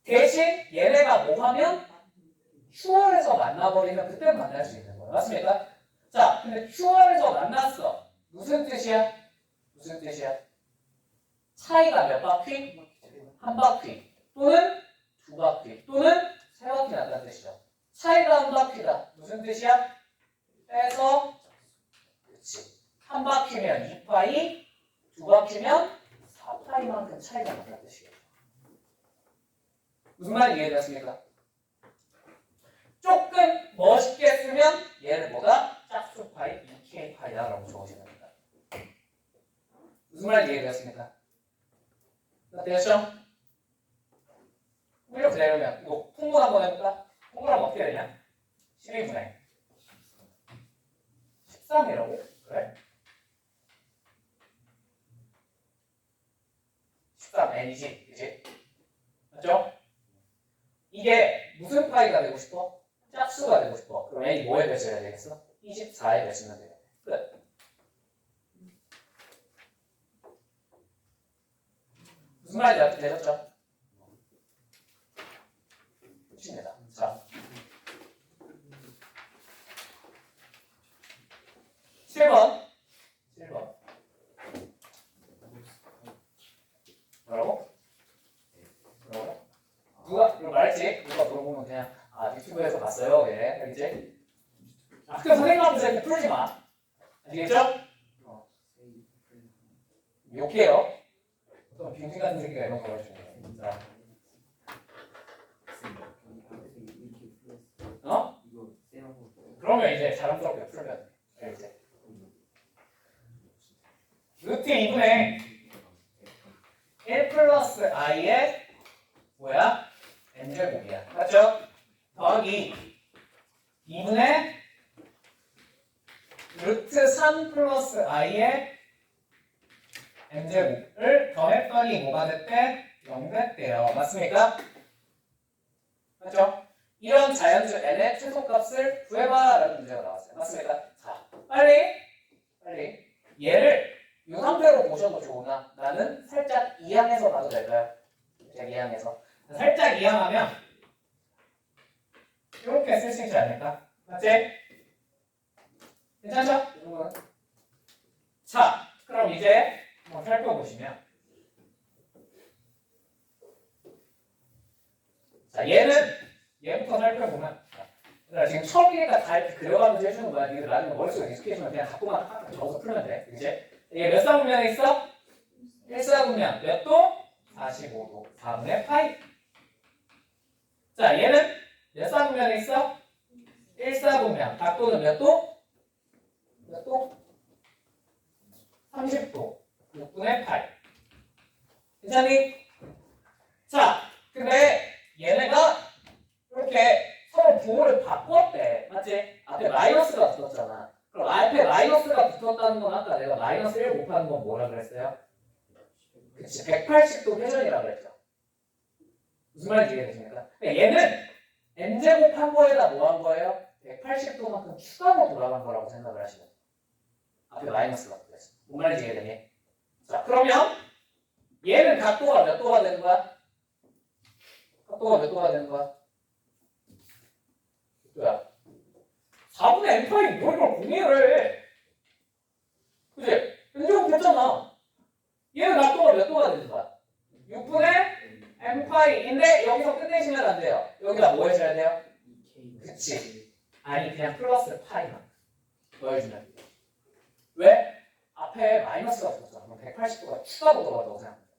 대신 얘네가 뭐 하면 추월해서 만나버리면 그때 만날 수 있는 거야. 맞습니까? 자, 근데 추월해서 만났어. 무슨 뜻이야? 차이가 몇 바퀴? 한 바퀴. 또는 두 바퀴. 또는 세 바퀴 난다는 뜻이죠. 차이가 한 바퀴다. 무슨 뜻이야? 빼서 그렇지. 한 바퀴면 2파이, 두 바퀴면 4파이만큼 차이가 난다는 뜻이에요. 무슨 말인지 이해되었습니까? 조금 멋있게 쓰면 얘를 뭐다? 짝수파이, 2K파이다라고 적어주면 됩니다. 무슨 말인지 이해되었습니까? 됐죠? 이렇게 되려면 이거 풍분 한번 해볼까? 풍분하면 어떻게 되냐? 12분의 13이라고? 그래? 13n이지, 그치? 맞죠? 이게 무슨 파이가 되고 싶어? 짝수가 되고 싶어. 그럼 n이 뭐에 배수해야 되겠어? 24에 배수면 되겠네. 끝. 무슨 말인지 되셨죠? 끝입니다. 자, 7번. 뭐라고? 누가 말했지? 누가 물어보면 그냥 유튜브에서 봤어요. 예, 알겠지? 학교 선생님한테 이렇게 풀지 마. 아시겠죠? 욕해요. 어떤 빙신 같은 새끼가 이런 거 가르쳐줘요. 자, 그러면 이제 자랑스럽게 풀면 돼. 알겠지? 루트 2분의 1 플러스 i의 뭐야? n제곱이야. 맞죠? 더하기 2분의 루트 3 플러스 i의 n제곱을 더했더니 뭐가 됐대? 0 됐대요. 맞습니까? 맞죠? 이런 자연수 n의 최소값을 구해봐 라는 문제가 나왔어요. 맞습니까? 자, 빨리 얘를 이 상태로 보셔도 좋으나 나는 살짝 이항해서 봐도 될까요? 살짝 이항하면 이렇게 쓸 수 있지 않을까? 맞지? 괜찮죠? 자, 그럼 이제 한번 살펴보시면 자, 얘부터 살펴보면 자, 지금 처음이니까 다 이렇게 그려가면서 해주는 거야. 니들 나중에 머릿속에 익숙해지면 그냥 갖고만 딱 적어서 풀면 돼. 이제 이게 몇 사분면에 있어? 1사분면 몇 도? 45도 4분의 파이. 자, 얘는 몇 사분면에 있어? 1사분면 각도는 몇 도? 몇 도? 30도 6분의 8. 괜찮니? 자, 근데 얘네가 이렇게 서로 부호를 바꿨대. 맞지? 앞에 마이너스가 붙었잖아. 그럼 앞에 마이너스가 붙었다는 건 아까 내가 마이너스 1 곱하는 건 뭐라 그랬어요? 그치, 180도 회전이라 그랬죠. 무슨 말인지 이해되십니까? 얘는 n제곱 한 거에다 뭐 한 거예요? 180도만큼 추가로 돌아간 거라고 생각을 하시면 돼요. 앞에 마이너스가 붙었어. 무슨 말인지 이해되니? 자, 그러면 얘는 각도가 몇 도가 되는 거야? 각도가 몇 도가 되는 거야? 뭐야? 4분의 n파이 뭐 이걸 공유를 해? 그치? n제곱 됐잖아. 얘는 각도가 몇 도가 되는 거야? 6분의 n파이인데 여기서 끝내시면 안 돼요. 여기다 뭐 해줘야 돼요? 그치? 아니 그냥 플러스 파이만 더해주면. 왜? 앞에 마이너스가 붙었잖아. 그럼 180도가 추가로 들어가다고 생각합니다.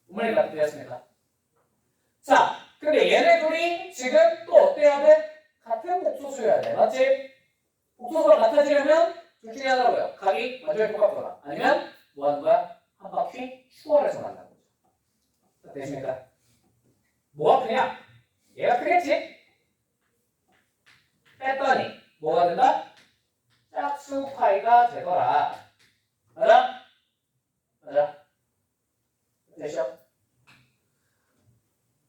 무슨 말인지 되셨습니까? 자, 근데 얘네 둘이 지금 또 어때야 돼? 같은 복소수여야 돼. 맞지? 복소수가 같아지려면 둘 중에 하나로요. 각이 완전히 똑같거나 아니면 뭐 하는 거야? 한 바퀴 추월해서 만나는 거죠. 되십니까? 뭐가 크냐? 얘가 크겠지? 뺐더니 뭐가 된다? 짝수 파이가 되더라. 맞아? 맞아? 되시죠?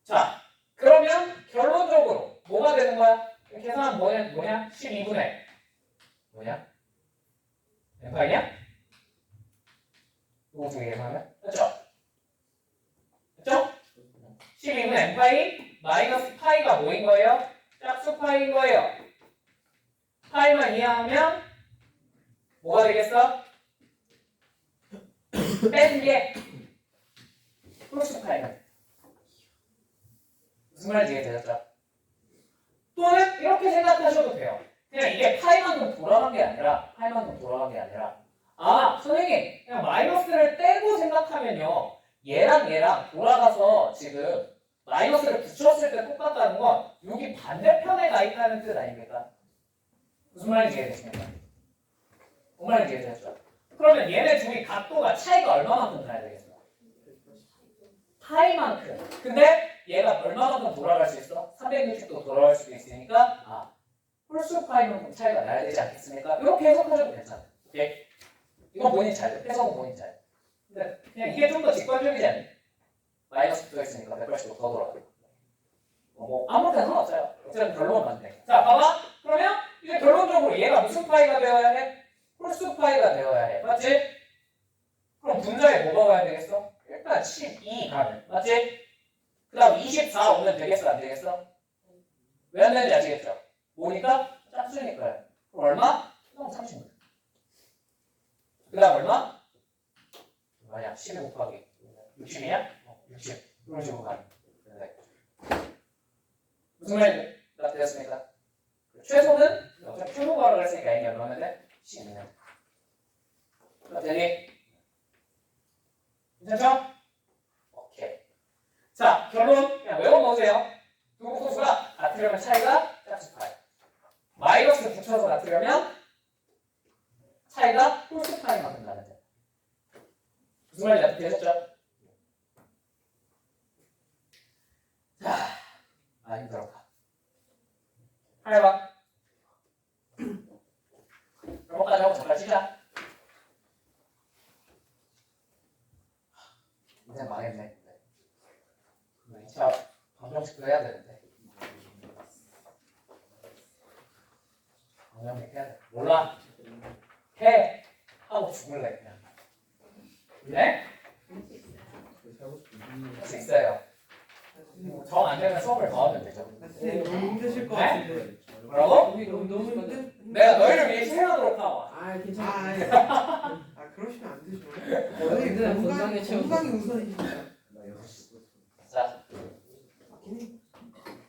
자, 그러면 결론적으로 뭐가 되는 거야? 계산은 뭐냐? 12분의 뭐냐? n파이냐? 이거 어떻게 계산하면? 됐죠? 됐죠? 12분의 n파이 마이너스 파이가 뭐인 거예요? 짝수 파이인 거예요. 파이만 이해하면 뭐가 되겠어? 뺀 게 플러스 파이가 무슨 말인지 이해되셨죠? 또는 이렇게 생각하셔도 돼요. 그냥 이게 파이만큼 돌아간 게 아니라 아 선생님 그냥 마이너스를 떼고 생각하면요 얘랑 돌아가서 지금 마이너스를 붙였을 때 똑같다는 건 여기 반대편에 가 있다는 뜻 아닙니까? 무슨 말인지 이해되십니까? 무슨 말인지 이해되셨죠? 그러면 얘네 둘이 각도가 차이가 얼마만큼 나야 되겠어? 파이만큼. 근데 얘가 얼마만큼 돌아갈 수 있어? 360도 돌아갈 수도 있으니까 홀수 파이만큼 차이가 나야 되지 않겠습니까? 이렇게 해석하셔도 괜찮아요. 오케이? 이건 본인 자유. 해석은 본인 자유. 근데 그냥 이게 좀 더 직관적이지 않니? 마이너스 붙어있으니까 180도 더 돌아가요. 뭐 아무 데나 상관없어요. 어쨌든 결론은 맞네. 자 봐봐. 그러면 이제 결론적으로 얘가 무슨 파이가 되어야 해? 홀수 파이가 되어야 해. 맞지? 그럼 분자에 뭐가 와야 되겠어? 일단 12 가는. 맞지? 그 다음 24 오면 되겠어? 안 되겠어? 왜 안 되는지 아시겠죠? 뭐니까? 짝수니까요. 그럼 얼마? 그럼 30. 그 다음 얼마? 뭐냐? 12 곱하기 60이냐? 60. 이런 식으로 가는. 네. 무슨 말인지 되셨습니까? 최소는 어차피 최소가로 했으니까 n이 얼마면 돼? 12는. 되니? 괜찮죠? 오케이. 자, 결론 그냥 외워놓으세요. 두 복소수가 같으려면 차이가 짝수 파이. 마이너스 붙여서 같으려면 차이가 홀수 파이만큼 나는 돼. 무슨 말인지 어떻게 하셨죠? 자, 힘들었다. 8번. 이거까지 하고 잠깐 쉬자. 인생 망했네. 자, 방정식도 해야 되는데. 방정식 해야 돼. 몰라. 해. 하고 죽을래 그냥. 네? 할 수 있어요. 정 안 되면 수업을 더 하면 되죠. 너무 힘드실 것 것 네? 같은데. 뭐라고? 너무 힘든. 내가 너희를 위해 희생하도록 하고. 아 괜찮아. 아 그러시면 안 되죠. 근데 건강이 우선이니까. 자,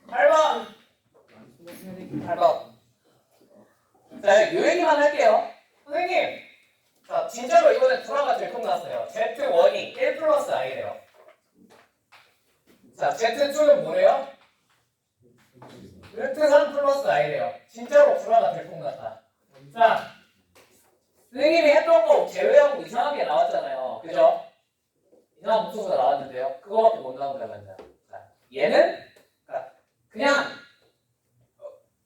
8번. 8번. 자, 요 얘기만 할게요. 선생님, 자, 진짜로 이번에 불화가 들통났어요. Z1이 1 플러스 i래요. 자, Z2는 뭐래요? 루트 3 플러스 i래요. 진짜로 불화가 들통났다. 자, 선생님이 했던 거 제외하고 이상하게 나왔잖아요. 그죠? 이상한 목소리가 나왔는데요. 그거밖에 못 나온다고 했나요? 자, 얘는 그냥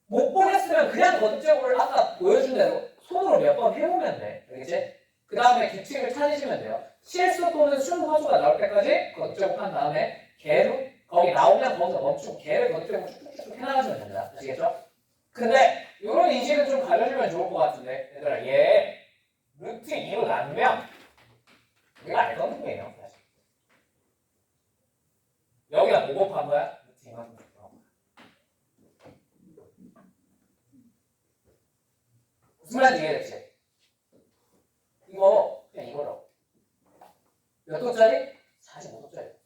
못 보냈으면 그냥 거듭적으로 아까 보여준 대로 손으로 몇 번 해보면 돼. 알겠지? 그 다음에 규칙을 찾으시면 돼요. 실수 또는 순서수가 나올 때까지 거듭적으로 한 다음에 개로 거기 나오면 거기서 멈추고 개를 거듭적으로 쭉쭉쭉 해나가시면 됩니다. 아시겠죠? 근데 이런 인식은 좀 가려주면 좋을 것 같은데 얘들아 얘 루트 2로 나누면 우리가 알던 놈이에요. 사실. 여기가 뭐 곱한 거야? 루트 2만 무슨 말인지 이해됐지? 이거 그냥 이거라고. 몇 도짜리? 45도짜리.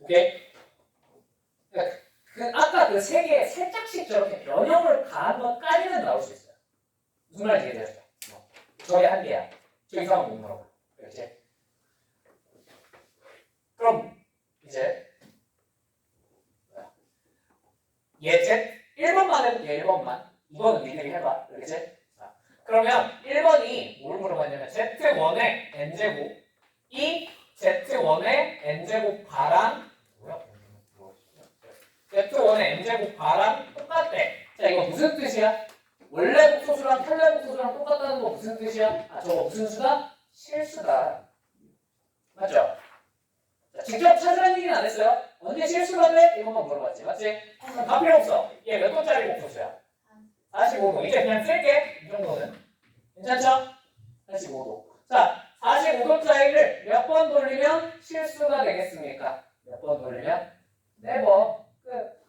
오케이? 아까 그 세 개에 살짝씩 저렇게 변형을 가한 것까지는 나올 수 있어요. 무슨 말인지 이해되죠? 저게 한 개야. 저 이상한 못 물어봐. 그렇지? 그럼 이제 얘 Z 1번만 해볼게. 1번만. 이거는 니들이 해봐. 그렇지? 자, 그러면 1번이 뭘 물어봤냐면 Z1의 n제곱 이 Z1의 n제곱 바랑 뭐야? Z1의 n제곱 바랑 똑같대. 자, 이거 무슨 뜻이야? 원래 복소수랑 편래 복소수랑 똑같다는 거 무슨 뜻이야? 아, 저거 무슨 수다? 실수다. 맞죠? 자, 직접 찾으라는 얘기는 안 했어요. 언제 실수가 돼? 이것만 물어봤지. 맞지? 그럼 다 필요 없어. 얘 몇 도짜리 복소수야? 45도. 이제 그냥 쓸게. 이 정도는. 괜찮죠? 45도. 자, 45도짜리를 몇 번 돌리면 실수가 되겠습니까? 몇 번 돌리면? 4번. 끝.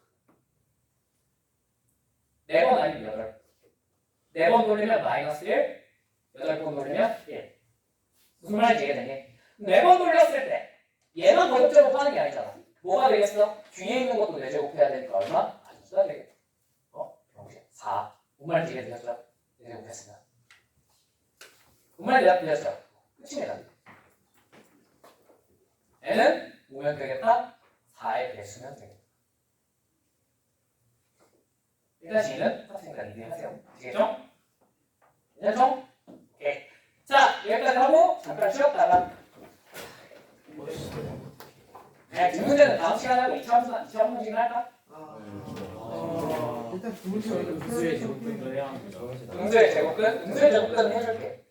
4번 아니면 8. 4번 돌리면 마이너스 1. 8번 돌리면 1. 무슨 말인지 이해되니? 4번 돌렸을 때 얘만 거듭적으로 하는 게 아니잖아. 뭐가 되겠어? 뒤에 있는 것도 내제곱해야 되니까 얼마? 수가 되겠다. 병신 4. 뭔 말인지 이해되셨죠? 내제곱했으면. 뭔 말인지 이해되셨죠? 끝입니다. n은 오면 되겠다. 4의 배수면 되겠다. 일단 G는 학생과 니들이 하세요. 아시겠죠? 괜찮죠? 오케이. 자, 여기까지 하고 잠깐 쉬었다가 네, 두 문제는 다음 시간에 하고 2차 문제는 할까? 일단 두 문제 음수의 제곱근을 음수의 제곱근? 음수의 제곱근은 해줄게.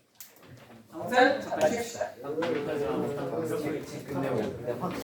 아무튼 잠깐 쉽시다. 끝내고